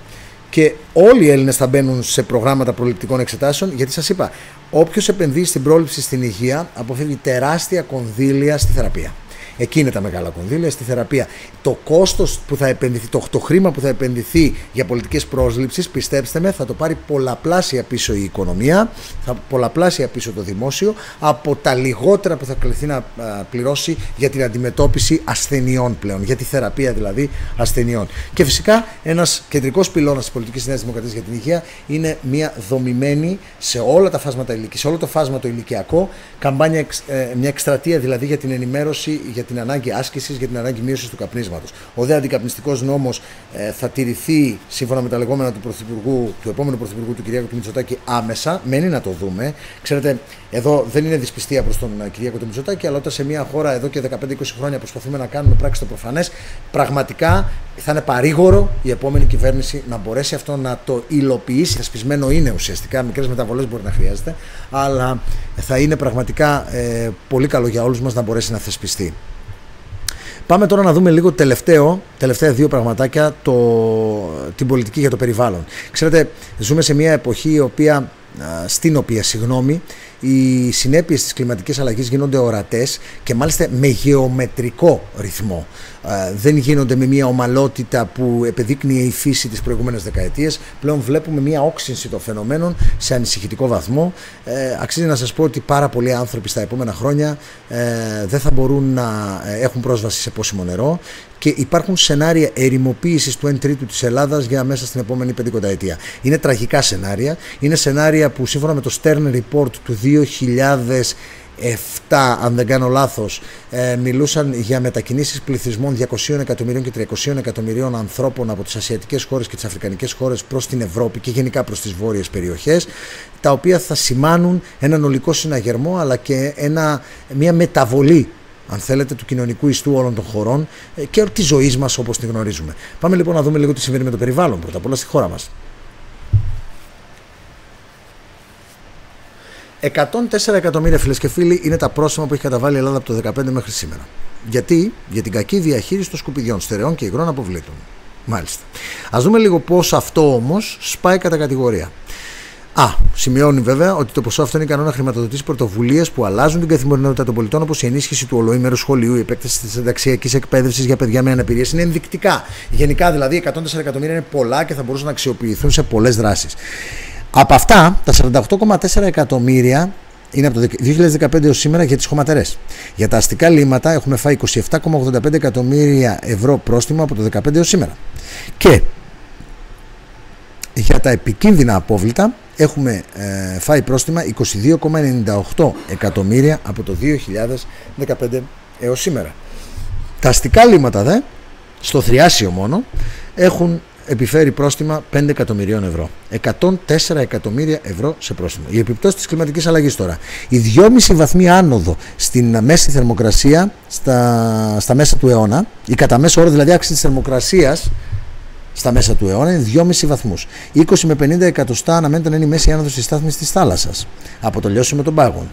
και όλοι οι Έλληνες θα μπαίνουν σε προγράμματα προληπτικών εξετάσεων, γιατί σας είπα, όποιος επενδύει στην πρόληψη στην υγεία αποφεύγει τεράστια κονδύλια στη θεραπεία. Εκεί είναι τα μεγάλα κονδύλια, στη θεραπεία. Το κόστος που θα επενδυθεί, το χρήμα που θα επενδυθεί για πολιτικές πρόσληψης, πιστέψτε με, θα το πάρει πολλαπλάσια πίσω η οικονομία, θα πολλαπλάσια πίσω το δημόσιο, από τα λιγότερα που θα κληθεί να πληρώσει για την αντιμετώπιση ασθενειών πλέον, για τη θεραπεία δηλαδή ασθενειών. Και φυσικά ένας κεντρικός πυλώνας της πολιτικής της Νέας Δημοκρατίας για την υγεία είναι μια δομημένη σε όλα τα φάσματα σε όλο το φάσμα το ηλικιακό καμπάνια, μια εκστρατεία δηλαδή για την ενημέρωση, για την ανάγκη άσκησης, για την ανάγκη μείωσης του καπνίσματος. Ο δε αντικαπνιστικός νόμος θα τηρηθεί σύμφωνα με τα λεγόμενα του επόμενου πρωθυπουργού, του Κυριάκου Μητσοτάκη, άμεσα. Μένει να το δούμε. Ξέρετε, εδώ δεν είναι δυσπιστία προς τον Κυριάκο Μητσοτάκη, αλλά όταν σε μια χώρα εδώ και 15-20 χρόνια προσπαθούμε να κάνουμε πράξη το προφανές, πραγματικά θα είναι παρήγορο η επόμενη κυβέρνηση να μπορέσει αυτό να το υλοποιήσει. Θεσπισμένο είναι ουσιαστικά, μικρές μεταβολές μπορεί να χρειάζεται, αλλά θα είναι πραγματικά πολύ καλό για όλους μας να μπορέσει να θεσπιστεί. Πάμε τώρα να δούμε λίγο τελευταία δύο πραγματάκια, την πολιτική για το περιβάλλον. Ξέρετε, ζούμε σε μια εποχή στην οποία οι συνέπειες της κλιματικής αλλαγής γίνονται ορατές και μάλιστα με γεωμετρικό ρυθμό. Δεν γίνονται με μια ομαλότητα που επεδείκνυε η φύση τις προηγούμενες δεκαετίες. Πλέον βλέπουμε μια όξυνση των φαινομένων σε ανησυχητικό βαθμό. Αξίζει να σας πω ότι πάρα πολλοί άνθρωποι στα επόμενα χρόνια δεν θα μπορούν να έχουν πρόσβαση σε πόσιμο νερό και υπάρχουν σενάρια ερημοποίησης του 1/3 της Ελλάδας για μέσα στην επόμενη 50ετία. Είναι τραγικά σενάρια, είναι σενάρια που σύμφωνα με το Stern Report του 2007, αν δεν κάνω λάθος, μιλούσαν για μετακινήσεις πληθυσμών 200 εκατομμυρίων και 300 εκατομμυρίων ανθρώπων από τις ασιατικές χώρες και τις αφρικανικές χώρες προς την Ευρώπη και γενικά προς τις βόρειες περιοχές, τα οποία θα σημάνουν έναν ολικό συναγερμό αλλά και μια μεταβολή, αν θέλετε, του κοινωνικού ιστού όλων των χωρών και της ζωής μας όπως τη γνωρίζουμε. Πάμε λοιπόν να δούμε λίγο τι συμβαίνει με το περιβάλλον πρώτα απ' όλα στη χώρα μας. 104 εκατομμύρια, φίλες και φίλοι, είναι τα πρόστιμα που έχει καταβάλει η Ελλάδα από το 2015 μέχρι σήμερα. Γιατί? Για την κακή διαχείριση των σκουπιδιών, στερεών και υγρών αποβλήτων. Μάλιστα. Ας δούμε λίγο πώς αυτό όμως σπάει κατά κατηγορία. Σημειώνει βέβαια ότι το ποσό αυτό είναι ικανό να χρηματοδοτήσει πρωτοβουλίες που αλλάζουν την καθημερινότητα των πολιτών, όπως η ενίσχυση του ολοήμερου σχολείου, η επέκταση της ενταξιακής εκπαίδευσης για παιδιά με αναπηρίες. Είναι ενδεικτικά. Γενικά δηλαδή 104 εκατομμύρια είναι πολλά και θα μπορούσαν να αξιοποιηθούν σε πολλές δράσεις. Από αυτά, τα 48,4 εκατομμύρια είναι από το 2015 έως σήμερα για τις χωματερές. Για τα αστικά λίμματα έχουμε φάει 27,85 εκατομμύρια ευρώ πρόστιμο από το 2015 έως σήμερα. Και για τα επικίνδυνα απόβλητα έχουμε φάει πρόστιμα 22,98 εκατομμύρια από το 2015 έως σήμερα. Τα αστικά λίμματα δε, στο Θριάσιο μόνο, έχουν επιφέρει πρόστιμα 5 εκατομμυρίων ευρώ. 104 εκατομμύρια ευρώ σε πρόστιμο. Η επιπτώση της κλιματικής αλλαγής τώρα. Οι 2,5 βαθμοί άνοδο στην μέση θερμοκρασία στα μέσα του αιώνα, η κατά μέσο όρο δηλαδή αύξηση της θερμοκρασίας στα μέσα του αιώνα είναι 2,5 βαθμούς. 20 με 50 εκατοστά αναμένεται να είναι η μέση άνοδος της στάθμης της θάλασσας από το λιώσιμο των πάγων.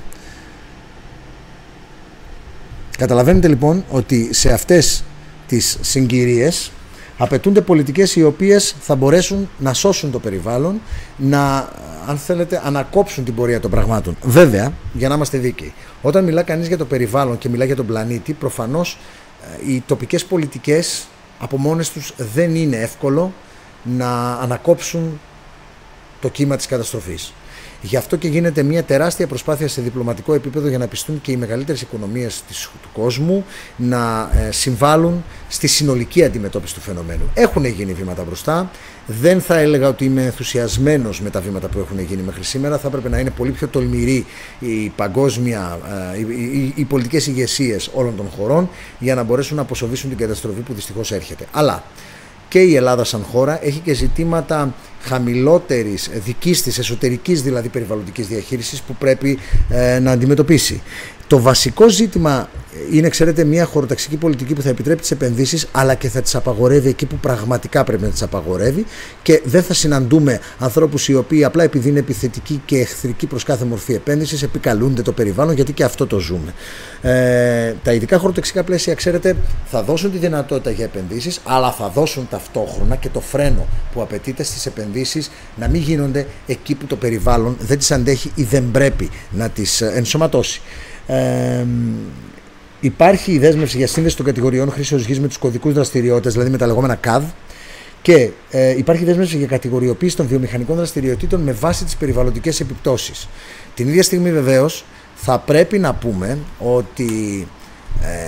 Καταλαβαίνετε λοιπόν ότι σε αυτές τις συγκυρίες απαιτούνται πολιτικές οι οποίες θα μπορέσουν να σώσουν το περιβάλλον, να, αν θέλετε, ανακόψουν την πορεία των πραγμάτων. Βέβαια, για να είμαστε δίκαιοι, όταν μιλά κανείς για το περιβάλλον και μιλά για τον πλανήτη, προφανώς οι τοπικές πολιτικές από μόνες τους δεν είναι εύκολο να ανακόψουν το κύμα της καταστροφής. Γι' αυτό και γίνεται μια τεράστια προσπάθεια σε διπλωματικό επίπεδο για να πιστούν και οι μεγαλύτερες οικονομίες του κόσμου να συμβάλλουν στη συνολική αντιμετώπιση του φαινομένου. Έχουν γίνει βήματα μπροστά. Δεν θα έλεγα ότι είμαι ενθουσιασμένος με τα βήματα που έχουν γίνει μέχρι σήμερα. Θα έπρεπε να είναι πολύ πιο τολμηροί οι πολιτικές ηγεσίες όλων των χωρών για να μπορέσουν να αποσοβήσουν την καταστροφή που δυστυχώς έρχεται. Αλλά και η Ελλάδα σαν χώρα έχει και ζητήματα χαμηλότερης, δικής της, εσωτερικής δηλαδή περιβαλλοντικής διαχείρισης που πρέπει να αντιμετωπίσει. Το βασικό ζήτημα είναι, ξέρετε, μια χωροταξική πολιτική που θα επιτρέπει τις επενδύσεις, αλλά και θα τις απαγορεύει εκεί που πραγματικά πρέπει να τις απαγορεύει, και δεν θα συναντούμε ανθρώπους οι οποίοι απλά επειδή είναι επιθετικοί και εχθρικοί προς κάθε μορφή επένδυσης επικαλούνται το περιβάλλον, γιατί και αυτό το ζούμε. Τα ειδικά χωροταξικά πλαίσια, ξέρετε, θα δώσουν τη δυνατότητα για επενδύσεις, αλλά θα δώσουν ταυτόχρονα και το φρένο που απαιτείται στις επενδύσεις να μην γίνονται εκεί που το περιβάλλον δεν τις αντέχει ή δεν πρέπει να τις ενσωματώσει. Υπάρχει η δέσμευση για σύνδεση των κατηγοριών χρήσεως γης με τους κωδικούς δραστηριότητας, δηλαδή με τα λεγόμενα CAD, και υπάρχει δέσμευση για κατηγοριοποίηση των βιομηχανικών δραστηριοτήτων με βάση τις περιβαλλοντικές επιπτώσεις. Την ίδια στιγμή βεβαίως θα πρέπει να πούμε ότι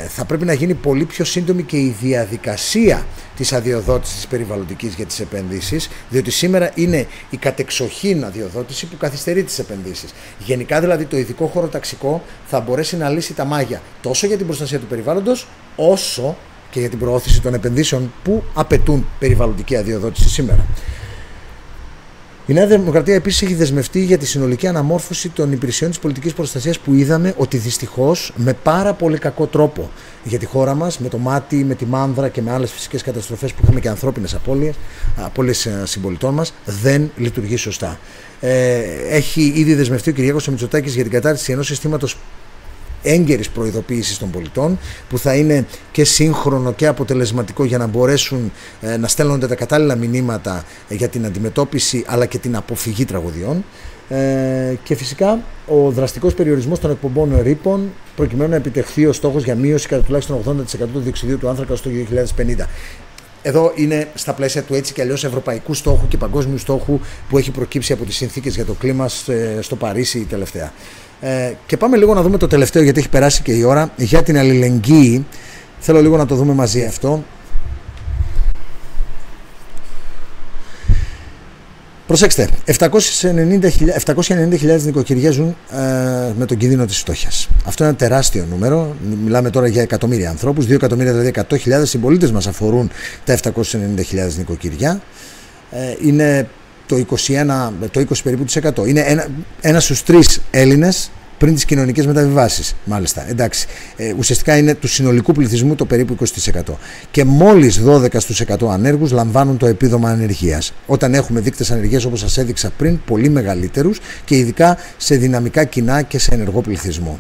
θα πρέπει να γίνει πολύ πιο σύντομη και η διαδικασία της αδειοδότησης της περιβαλλοντικής για τις επενδύσεις, διότι σήμερα είναι η κατεξοχήν αδειοδότηση που καθυστερεί τις επενδύσεις. Γενικά δηλαδή το ειδικό χωροταξικό θα μπορέσει να λύσει τα μάγια τόσο για την προστασία του περιβάλλοντος όσο και για την προώθηση των επενδύσεων που απαιτούν περιβαλλοντική αδειοδότηση σήμερα. Η Νέα Δημοκρατία επίσης έχει δεσμευτεί για τη συνολική αναμόρφωση των υπηρεσιών της πολιτικής προστασίας, που είδαμε ότι δυστυχώς με πάρα πολύ κακό τρόπο για τη χώρα μας, με το Μάτι, με τη Μάνδρα και με άλλες φυσικές καταστροφές που είχαμε και ανθρώπινες απώλειες συμπολιτών μας, δεν λειτουργεί σωστά. Έχει ήδη δεσμευτεί ο Κυριάκος Μητσοτάκης για την κατάρτιση ενός συστήματος έγκαιρης προειδοποίησης των πολιτών, που θα είναι και σύγχρονο και αποτελεσματικό για να μπορέσουν να στέλνονται τα κατάλληλα μηνύματα για την αντιμετώπιση αλλά και την αποφυγή τραγωδιών, και φυσικά ο δραστικός περιορισμός των εκπομπών ρήπων, προκειμένου να επιτευχθεί ο στόχος για μείωση κατά τουλάχιστον 80% του διοξειδίου του άνθρακα στο 2050. Εδώ είναι στα πλαίσια του έτσι και αλλιώς ευρωπαϊκού στόχου και παγκόσμιου στόχου που έχει προκύψει από τις συνθήκες για το κλίμα στο Παρίσι τελευταία. Και πάμε λίγο να δούμε το τελευταίο, γιατί έχει περάσει και η ώρα, για την αλληλεγγύη. Θέλω λίγο να το δούμε μαζί αυτό. Προσέξτε, 790.000 νοικοκυριά ζουν με τον κίνδυνο της φτώχειας. Αυτό είναι ένα τεράστιο νούμερο. Μιλάμε τώρα για εκατομμύρια ανθρώπους, 2 εκατομμύρια, δηλαδή 100.000 συμπολίτες μας αφορούν τα 790.000 νοικοκυριά. Είναι το 20 περίπου της 100. Είναι ένα στους 3 Έλληνες πριν τις κοινωνικές μεταβιβάσεις, μάλιστα. Εντάξει. Ουσιαστικά είναι του συνολικού πληθυσμού το περίπου 20%. Και μόλις 12 στους 100 ανέργους λαμβάνουν το επίδομα ανεργίας. Όταν έχουμε δείκτες ανεργίας, όπως σας έδειξα πριν, πολύ μεγαλύτερους και ειδικά σε δυναμικά κοινά και σε ενεργό πληθυσμό.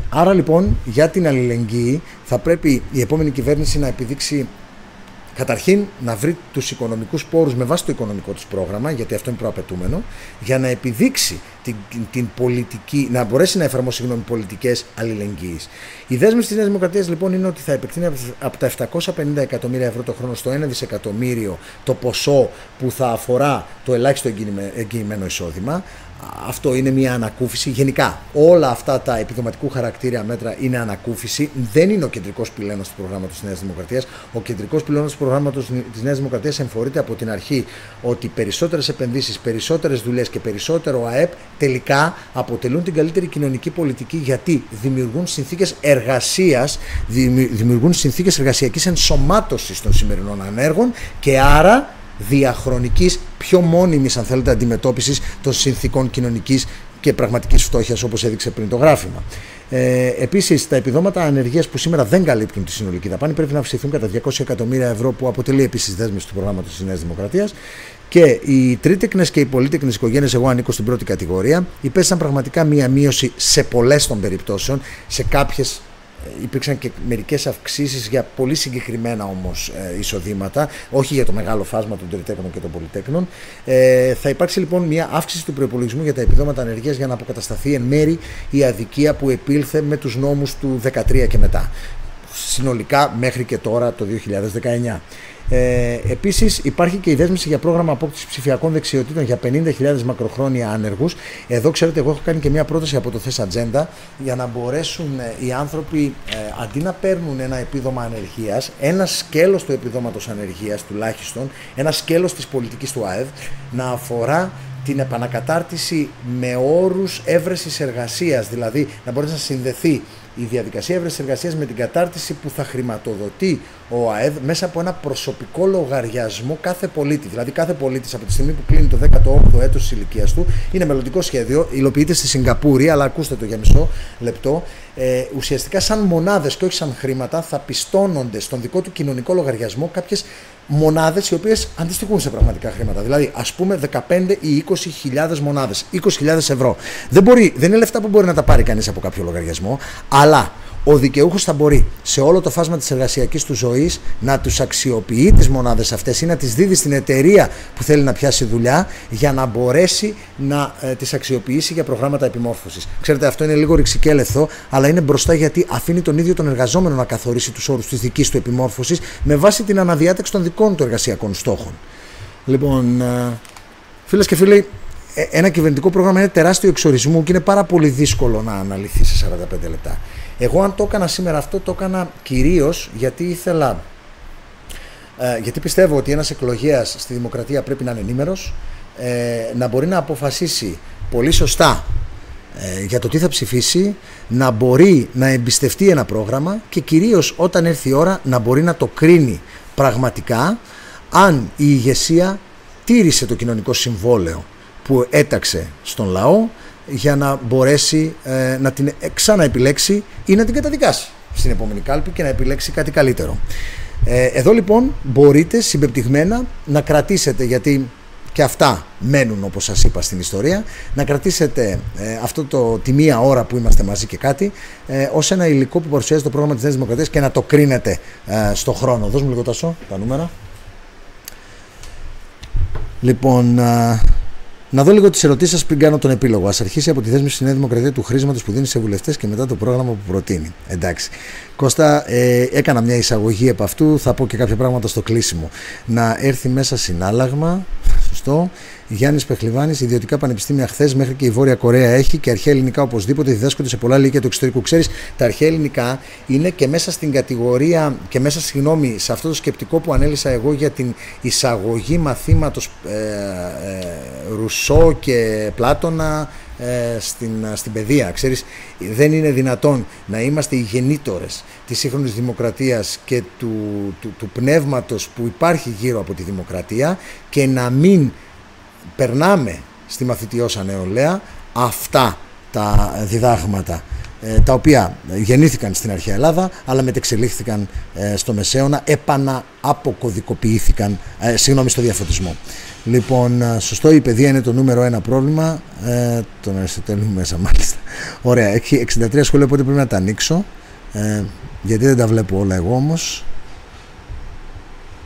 Άρα λοιπόν, για την αλληλεγγύη θα πρέπει η επόμενη κυβέρνηση να επιδείξει. Καταρχήν να βρει τους οικονομικούς πόρους με βάση το οικονομικό τους πρόγραμμα, γιατί αυτό είναι προαπαιτούμενο, για να επιδείξει την πολιτική, να μπορέσει να εφαρμόσει πολιτικές αλληλεγγύης. Η δέσμευση της Νέας Δημοκρατίας λοιπόν είναι ότι θα επεκτείνει από τα 750 εκατομμύρια ευρώ το χρόνο στο 1 δισεκατομμύριο το ποσό που θα αφορά το ελάχιστο εγγυημένο εισόδημα. Αυτό είναι μια ανακούφιση. Γενικά, όλα αυτά τα επιδοματικού χαρακτήρα μέτρα είναι ανακούφιση. Δεν είναι ο κεντρικός πυλώνας του προγράμματος της Νέας Δημοκρατίας. Ο κεντρικός πυλώνας του προγράμματος της Νέας Δημοκρατίας εμφορείται από την αρχή ότι περισσότερες επενδύσεις, περισσότερες δουλειές και περισσότερο ΑΕΠ τελικά αποτελούν την καλύτερη κοινωνική πολιτική, γιατί δημιουργούν συνθήκες εργασίας, δημιουργούν συνθήκες εργασιακής ενσωμάτωσης των σημερινών ανέργων και άρα διαχρονικής, πιο μόνιμης αν θέλετε αντιμετώπισης των συνθήκων κοινωνικής και πραγματικής φτώχειας, όπως έδειξε πριν το γράφημα. Επίσης, τα επιδόματα ανεργίας που σήμερα δεν καλύπτουν τη συνολική δαπάνη πρέπει να αυξηθούν κατά 200 εκατομμύρια ευρώ, που αποτελεί επίσης δέσμευση του προγράμματος της Νέας Δημοκρατίας. Και οι τρίτεκνες και οι πολύτεκνες οικογένειες, εγώ ανήκω στην πρώτη κατηγορία, υπέστησαν πραγματικά μία μείωση σε πολλές των περιπτώσεων, σε κάποιες. Υπήρξαν και μερικές αυξήσεις για πολύ συγκεκριμένα όμως εισοδήματα, όχι για το μεγάλο φάσμα των τριτέκνων και των πολυτέκνων. Θα υπάρξει λοιπόν μια αύξηση του προϋπολογισμού για τα επιδόματα ανεργίας για να αποκατασταθεί εν μέρη η αδικία που επήλθε με τους νόμους του 2013 και μετά. Συνολικά μέχρι και τώρα το 2019. Επίσης υπάρχει και η δέσμευση για πρόγραμμα απόκτησης ψηφιακών δεξιοτήτων για 50.000 μακροχρόνια άνεργους. Εδώ ξέρετε, εγώ έχω κάνει και μια πρόταση από το ΘΕΣ Ατζέντα για να μπορέσουν οι άνθρωποι αντί να παίρνουν ένα επίδομα ανεργίας, ένα σκέλος του επιδόματος ανεργίας τουλάχιστον, ένα σκέλος της πολιτικής του ΑΕΔ, να αφορά την επανακατάρτιση με όρους έβρεσης εργασίας, δηλαδή να μπορέσει να συνδεθεί η διαδικασία έβρεσης εργασίας με την κατάρτιση που θα χρηματοδοτεί ο ΑΕΔ μέσα από ένα προσωπικό λογαριασμό κάθε πολίτη. Δηλαδή, κάθε πολίτης από τη στιγμή που κλείνει το 18ο έτος της ηλικίας του, είναι μελλοντικό σχέδιο, υλοποιείται στη Σιγκαπούρη, αλλά ακούστε το για μισό λεπτό. Ουσιαστικά, σαν μονάδες και όχι σαν χρήματα, θα πιστώνονται στον δικό του κοινωνικό λογαριασμό κάποιες μονάδες οι οποίες αντιστοιχούν σε πραγματικά χρήματα. Δηλαδή, ας πούμε 15 ή 20.000 μονάδες, 20.000 ευρώ. Δεν είναι λεφτά που μπορεί να τα πάρει κανείς από κάποιο λογαριασμό, αλλά ο δικαιούχος θα μπορεί σε όλο το φάσμα της εργασιακής του ζωής να τους αξιοποιεί τις μονάδες αυτές ή να τις δίδει στην εταιρεία που θέλει να πιάσει δουλειά για να μπορέσει να τις αξιοποιήσει για προγράμματα επιμόρφωσης. Ξέρετε, αυτό είναι λίγο ρηξικέλευθο, αλλά είναι μπροστά γιατί αφήνει τον ίδιο τον εργαζόμενο να καθορίσει τους όρους της δικής του επιμόρφωσης με βάση την αναδιάταξη των δικών του εργασιακών στόχων. Λοιπόν, φίλες και φίλοι, ένα κυβερνητικό πρόγραμμα είναι τεράστιο εξορισμού και είναι πάρα πολύ δύσκολο να αναλυθεί σε 45 λεπτά. Εγώ αν το έκανα σήμερα αυτό, το έκανα κυρίως γιατί γιατί πιστεύω ότι ένας εκλογέας στη δημοκρατία πρέπει να είναι ενήμερος, να μπορεί να αποφασίσει πολύ σωστά για το τι θα ψηφίσει, να μπορεί να εμπιστευτεί ένα πρόγραμμα και κυρίως όταν έρθει η ώρα να μπορεί να το κρίνει πραγματικά αν η ηγεσία τήρησε το κοινωνικό συμβόλαιο που έταξε στον λαό για να μπορέσει να την ξαναεπιλέξει ή να την καταδικάσει στην επόμενη κάλπη και να επιλέξει κάτι καλύτερο. Εδώ λοιπόν μπορείτε συμπεπτυγμένα να κρατήσετε, γιατί και αυτά μένουν όπως σας είπα στην ιστορία, να κρατήσετε τη μία ώρα που είμαστε μαζί και κάτι ως ένα υλικό που παρουσιάζει το πρόγραμμα της Νέας Δημοκρατίας και να το κρίνετε στο χρόνο. Δώσ' μου λίγο τα νούμερα. Λοιπόν, να δω λίγο τις ερωτήσεις σας πριν κάνω τον επίλογο. Ας αρχίσει από τη δέσμευση στη Νέα Δημοκρατία του χρήματος που δίνει σε βουλευτές και μετά το πρόγραμμα που προτείνει. Εντάξει. Κώστα, έκανα μια εισαγωγή από αυτού, θα πω και κάποια πράγματα στο κλείσιμο. Να έρθει μέσα συνάλλαγμα. σωστό. Γιάννης Πεχλιβάνης, ιδιωτικά πανεπιστήμια χθες μέχρι και η Βόρεια Κορέα έχει και αρχαία ελληνικά οπωσδήποτε διδάσκονται σε πολλά λύκεια του εξωτερικού. Ξέρεις, τα αρχαία ελληνικά είναι και μέσα στην κατηγορία και μέσα, συγγνώμη, σε αυτό το σκεπτικό που ανέλησα εγώ για την εισαγωγή μαθήματος Ρουσό και Πλάτωνα στην παιδεία. Ξέρεις, δεν είναι δυνατόν να είμαστε οι γεννήτορες της σύγχρονης δημοκρατίας και του πνεύματος που υπάρχει γύρω από τη δημοκρατία και να μην περνάμε στη μαθητιώσα νεολαία αυτά τα διδάγματα, τα οποία γεννήθηκαν στην αρχαία Ελλάδα αλλά μετεξελίχθηκαν στο Μεσαίωνα, επανααποκωδικοποιήθηκαν στο διαφωτισμό. Λοιπόν, σωστό, η παιδεία είναι το νούμερο ένα πρόβλημα. Τον Αριστοτέλη μέσα, μάλιστα. Ωραία, έχει 63 σχολεία, οπότε πρέπει να τα ανοίξω, γιατί δεν τα βλέπω όλα εγώ όμως.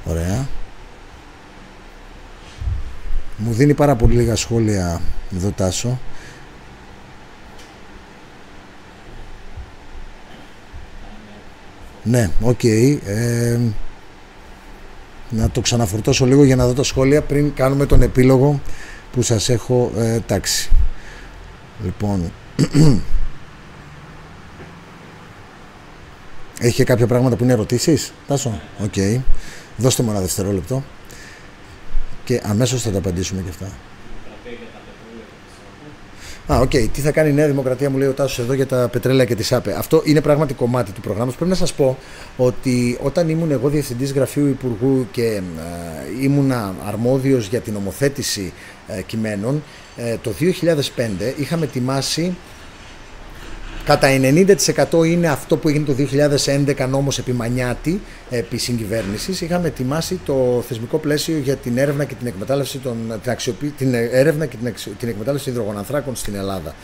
Ωραία. Μου δίνει πάρα πολύ λίγα σχόλια εδώ, Τάσο. Ναι, οκ. Να το ξαναφορτώσω λίγο για να δω τα σχόλια πριν κάνουμε τον επίλογο που σας έχω τάξει. Λοιπόν, έχει και κάποια πράγματα που είναι ερωτήσεις, Τάσο? Οκ. Δώστε μου ένα δευτερόλεπτο και αμέσως θα τα απαντήσουμε και αυτά. Οκ. Τι θα κάνει η Νέα Δημοκρατία, μου λέει ο Τάσος εδώ, για τα πετρέλαια και τη ΣΑΠΕ. Αυτό είναι πράγματι κομμάτι του προγράμματος. Πρέπει να σας πω ότι όταν ήμουν εγώ διευθυντής γραφείου Υπουργού και ήμουνα αρμόδιος για την ομοθέτηση κειμένων, το 2005 είχαμε ετοιμάσει, κατά 90% είναι αυτό που έγινε το 2011 νόμος επί Μανιάτη, επί συγκυβέρνησης. Είχαμε ετοιμάσει το θεσμικό πλαίσιο για την έρευνα και την εκμετάλλευση την εκμετάλλευση υδρογονανθράκων στην Ελλάδα.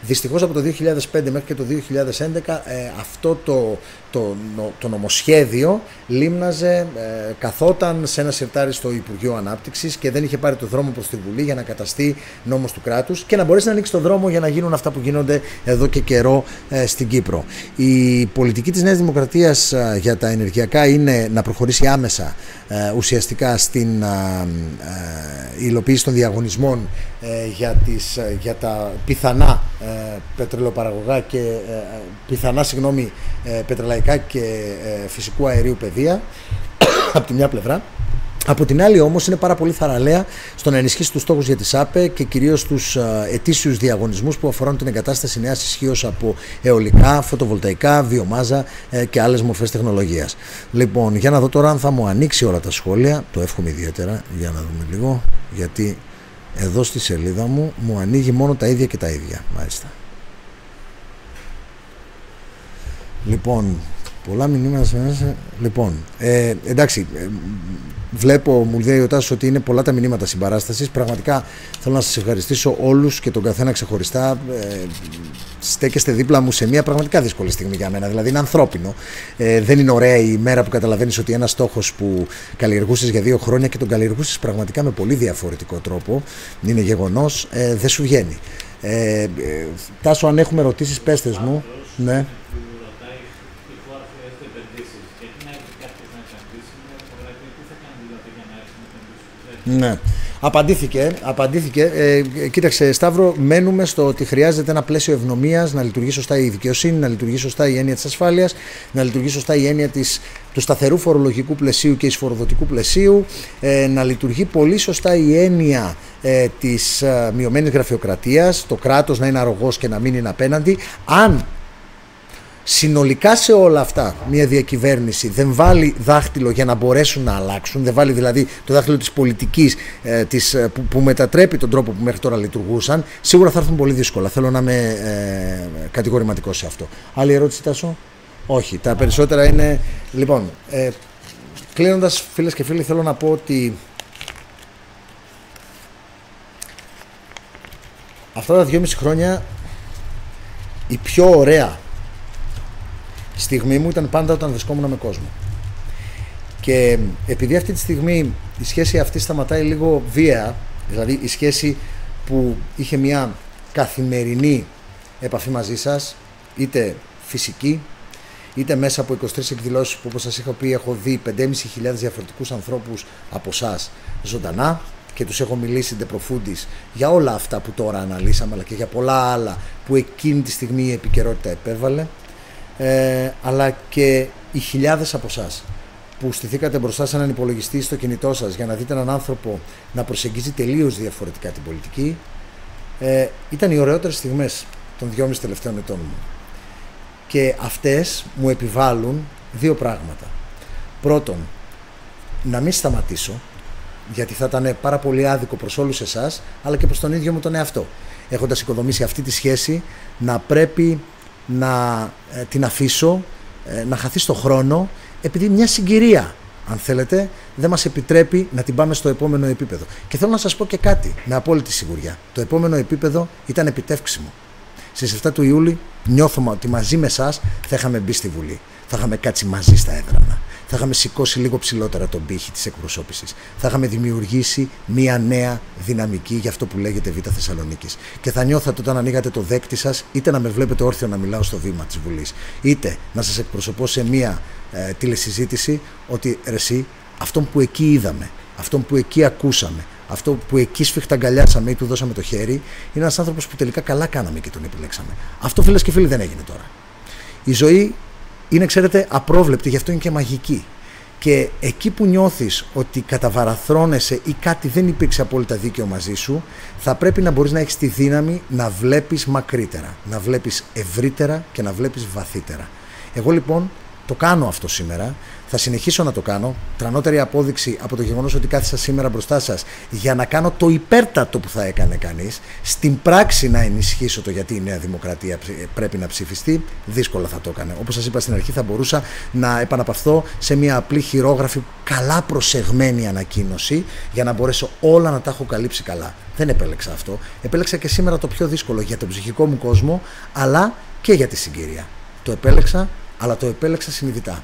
Δυστυχώς από το 2005 μέχρι και το 2011 αυτό το νομοσχέδιο λίμναζε, καθόταν σε ένα σιρτάρι στο Υπουργείο Ανάπτυξης και δεν είχε πάρει το δρόμο προς τη Βουλή για να καταστεί νόμος του κράτους και να μπορέσει να ανοίξει το δρόμο για να γίνουν αυτά που γίνονται εδώ και καιρό στην Κύπρο. Η πολιτική της Νέας Δημοκρατίας για τα ενεργειακά είναι να προχωρήσει άμεσα ουσιαστικά στην υλοποίηση των διαγωνισμών για τα πιθανά πετρελαιοπαραγωγά και πιθανά, πετρελαϊκά και φυσικού αερίου πεδία από τη μια πλευρά. Από την άλλη όμως είναι πάρα πολύ θαραλέα στο να ενισχύσει τους στόχους για τη ΣΑΠΕ και κυρίως τους ετήσιους διαγωνισμούς που αφορούν την εγκατάσταση νέας ισχύως από αιωλικά, φωτοβολταϊκά, βιομάζα και άλλες μορφές τεχνολογίας. Λοιπόν, για να δω τώρα αν θα μου ανοίξει όλα τα σχόλια, το εύχομαι ιδιαίτερα, για να δούμε λίγο, γιατί εδώ στη σελίδα μου ανοίγει μόνο τα ίδια και τα ίδια, μάλιστα. Λοιπόν, πολλά μηνύματα μέσα. Λοιπόν, εντάξει, βλέπω, μου λέει ο Τάσος, ότι είναι πολλά τα μηνύματα συμπαράστασης. Πραγματικά θέλω να σας ευχαριστήσω όλους και τον καθένα ξεχωριστά. Στέκεστε δίπλα μου σε μια πραγματικά δύσκολη στιγμή για μένα. Δηλαδή είναι ανθρώπινο. Δεν είναι ωραία η μέρα που καταλαβαίνεις ότι ένας στόχος που καλλιεργούσες για 2 χρόνια και τον καλλιεργούσες πραγματικά με πολύ διαφορετικό τρόπο, είναι γεγονός, δεν σου βγαίνει. Τάσο, αν έχουμε ερωτήσεις, πέστες μου. Ναι. Ναι. Απαντήθηκε. Κοίταξε, Σταύρο, μένουμε στο ότι χρειάζεται ένα πλαίσιο ευνομίας, να λειτουργεί σωστά η δικαιοσύνη, να λειτουργεί σωστά η έννοια της ασφάλειας, να λειτουργεί σωστά η έννοια του σταθερού φορολογικού πλαισίου και εισφοροδοτικού πλαισίου, να λειτουργεί πολύ σωστά η έννοια της μειωμένης γραφειοκρατίας, το κράτος να είναι αρρωγός και να μην είναι απέναντι. Αν συνολικά σε όλα αυτά μια διακυβέρνηση δεν βάλει δάχτυλο για να μπορέσουν να αλλάξουν, δεν βάλει δηλαδή το δάχτυλο της πολιτικής που μετατρέπει τον τρόπο που μέχρι τώρα λειτουργούσαν, σίγουρα θα έρθουν πολύ δύσκολα. Θέλω να είμαι κατηγορηματικός σε αυτό. Άλλη ερώτηση, Τάσο? Όχι, τα περισσότερα είναι. Λοιπόν, κλείνοντας, φίλες και φίλοι, θέλω να πω ότι αυτά τα 2,5 χρόνια η πιο ωραία στιγμή μου ήταν πάντα όταν βρισκόμουν με κόσμο. Και επειδή αυτή τη στιγμή η σχέση αυτή σταματάει λίγο βία, δηλαδή η σχέση που είχε μια καθημερινή επαφή μαζί σας, είτε φυσική, είτε μέσα από 23 εκδηλώσεις που, όπως σας είχα πει, έχω δει 5.500 διαφορετικούς ανθρώπους από εσάς ζωντανά και τους έχω μιλήσει de profundis για όλα αυτά που τώρα αναλύσαμε, αλλά και για πολλά άλλα που εκείνη τη στιγμή η επικαιρότητα επέβαλε, αλλά και οι χιλιάδες από εσάς που στηθήκατε μπροστά σε έναν υπολογιστή στο κινητό σας για να δείτε έναν άνθρωπο να προσεγγίζει τελείως διαφορετικά την πολιτική, ήταν οι ωραιότερες στιγμές των 2,5 τελευταίων ετών μου. Και αυτές μου επιβάλλουν δύο πράγματα. Πρώτον, να μην σταματήσω, γιατί θα ήταν πάρα πολύ άδικο προς όλους εσάς, αλλά και προς τον ίδιο μου τον εαυτό. Έχοντας οικοδομήσει αυτή τη σχέση, να πρέπει να την αφήσω, να χαθεί στο χρόνο, επειδή μια συγκυρία, αν θέλετε, δεν μας επιτρέπει να την πάμε στο επόμενο επίπεδο. Και θέλω να σας πω και κάτι, με απόλυτη σιγουριά. Το επόμενο επίπεδο ήταν επιτεύξιμο. Στις 7 του Ιούλη νιώθουμε ότι μαζί με εσάς θα είχαμε μπει στη Βουλή. Θα είχαμε κάτσει μαζί στα έδρανα. Θα είχαμε σηκώσει λίγο ψηλότερα τον πύχη της εκπροσώπησης. Θα είχαμε δημιουργήσει μια νέα δυναμική για αυτό που λέγεται Β' Θεσσαλονίκης. Και θα νιώθατε όταν ανοίγατε το δέκτη σας, είτε να με βλέπετε όρθιο να μιλάω στο βήμα της Βουλής, είτε να σας εκπροσωπώ σε μια τηλεσυζήτηση, ότι εσύ, αυτόν που εκεί είδαμε, αυτόν που εκεί ακούσαμε, αυτό που εκεί σφιχταγκαλιάσαμε ή του δώσαμε το χέρι, είναι ένας άνθρωπος που τελικά καλά κάναμε και τον επιλέξαμε. Αυτό, φίλες και φίλοι, δεν έγινε τώρα. Η ζωή είναι, ξέρετε, απρόβλεπτη, γι' αυτό είναι και μαγική. Και εκεί που νιώθεις ότι καταβαραθρώνεσαι ή κάτι δεν υπήρξε απόλυτα δίκαιο μαζί σου, θα πρέπει να μπορείς να έχεις τη δύναμη να βλέπεις μακρύτερα, να βλέπεις ευρύτερα και να βλέπεις βαθύτερα. Εγώ λοιπόν το κάνω αυτό σήμερα, θα συνεχίσω να το κάνω, τρανότερη απόδειξη από το γεγονός ότι κάθισα σήμερα μπροστά σας για να κάνω το υπέρτατο που θα έκανε κανείς, στην πράξη να ενισχύσω το γιατί η Νέα Δημοκρατία πρέπει να ψηφιστεί, δύσκολα θα το έκανε. Όπως σας είπα στην αρχή, θα μπορούσα να επαναπαυθώ σε μια απλή χειρόγραφη, καλά προσεγμένη ανακοίνωση για να μπορέσω όλα να τα έχω καλύψει καλά. Δεν επέλεξα αυτό, επέλεξα και σήμερα το πιο δύσκολο για τον ψυχικό μου κόσμο, αλλά και για τη συγκυρία. Το επέλεξα, αλλά το επέλεξα συνειδητά.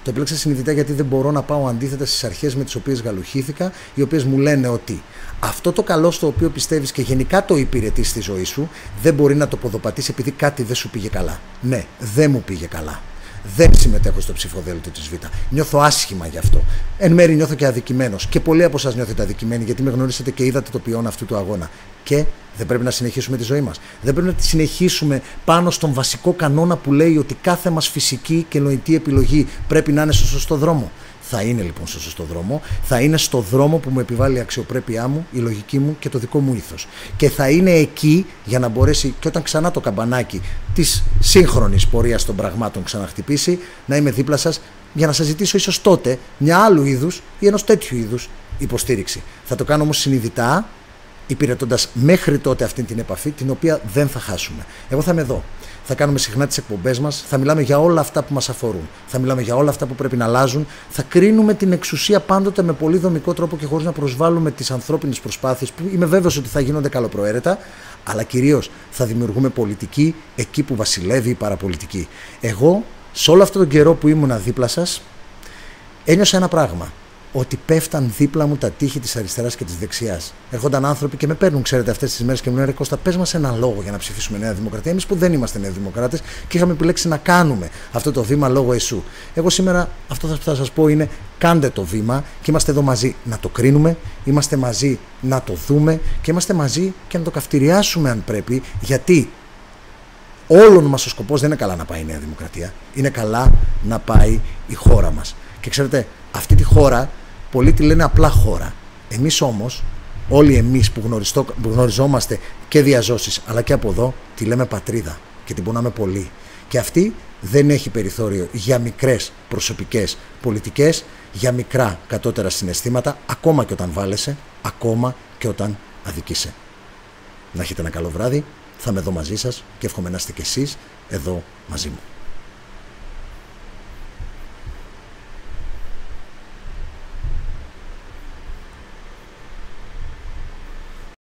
Το επέλεξα συνειδητά γιατί δεν μπορώ να πάω αντίθετα στις αρχές με τις οποίες γαλουχήθηκα, οι οποίες μου λένε ότι αυτό το καλό στο οποίο πιστεύεις και γενικά το υπηρετείς στη ζωή σου, δεν μπορεί να το ποδοπατείς επειδή κάτι δεν σου πήγε καλά. Ναι, δεν μου πήγε καλά. Δεν συμμετέχω στο ψηφοδέλτιο της Β. Νιώθω άσχημα γι' αυτό. Εν μέρει νιώθω και αδικημένος. Και πολλοί από εσάς νιώθετε αδικημένοι, γιατί με γνωρίσατε και είδατε το ποιόν αυτού του αγώνα. Και δεν πρέπει να συνεχίσουμε τη ζωή μας. Δεν πρέπει να τη συνεχίσουμε πάνω στον βασικό κανόνα που λέει ότι κάθε μας φυσική και νοητή επιλογή πρέπει να είναι στο σωστό δρόμο. Θα είναι λοιπόν στο σωστό δρόμο, θα είναι στο δρόμο που μου επιβάλλει η αξιοπρέπειά μου, η λογική μου και το δικό μου ήθος. Και θα είναι εκεί για να μπορέσει, και όταν ξανά το καμπανάκι της σύγχρονης πορείας των πραγμάτων ξαναχτυπήσει, να είμαι δίπλα σας για να σας ζητήσω ίσως τότε μια άλλου είδους ή ενός τέτοιου είδους υποστήριξη. Θα το κάνω όμως συνειδητά, υπηρετώντας μέχρι τότε αυτή την επαφή, την οποία δεν θα χάσουμε. Εγώ θα είμαι εδώ. Θα κάνουμε συχνά τις εκπομπές μας, θα μιλάμε για όλα αυτά που μας αφορούν, θα μιλάμε για όλα αυτά που πρέπει να αλλάζουν, θα κρίνουμε την εξουσία πάντοτε με πολύ δομικό τρόπο και χωρίς να προσβάλλουμε τις ανθρώπινες προσπάθειες που είμαι βέβαιος ότι θα γίνονται καλοπροαίρετα, αλλά κυρίως θα δημιουργούμε πολιτική εκεί που βασιλεύει η παραπολιτική. Εγώ, σε όλο αυτόν τον καιρό που ήμουνα δίπλα σας, ένιωσα ένα πράγμα. Ότι πέφταν δίπλα μου τα τείχη της αριστεράς και της δεξιάς. Έρχονταν άνθρωποι και με παίρνουν, ξέρετε, αυτές τις μέρες και μου λένε: Κώστα, πες μας έναν λόγο για να ψηφίσουμε Νέα Δημοκρατία. Εμείς που δεν είμαστε Νέα Δημοκράτες και είχαμε επιλέξει να κάνουμε αυτό το βήμα λόγω εσού. Εγώ σήμερα αυτό που θα σας πω είναι: κάντε το βήμα και είμαστε εδώ μαζί να το κρίνουμε, είμαστε μαζί να το δούμε και είμαστε μαζί και να το καυτηριάσουμε αν πρέπει, γιατί όλων μας ο σκοπός δεν είναι καλά να πάει η Νέα Δημοκρατία. Είναι καλά να πάει η χώρα μας. Και ξέρετε, αυτή τη χώρα πολλοί τη λένε απλά χώρα. Εμείς όμως, όλοι εμείς που γνωριζόμαστε και διαζώσεις αλλά και από εδώ, τη λέμε πατρίδα και την πονάμε πολύ. Και αυτή δεν έχει περιθώριο για μικρές προσωπικές πολιτικές, για μικρά κατώτερα συναισθήματα, ακόμα και όταν βάλεσαι, ακόμα και όταν αδικείσαι. Να έχετε ένα καλό βράδυ, θα είμαι εδώ μαζί σας και εύχομαι να είστε κι εσείς εδώ μαζί μου.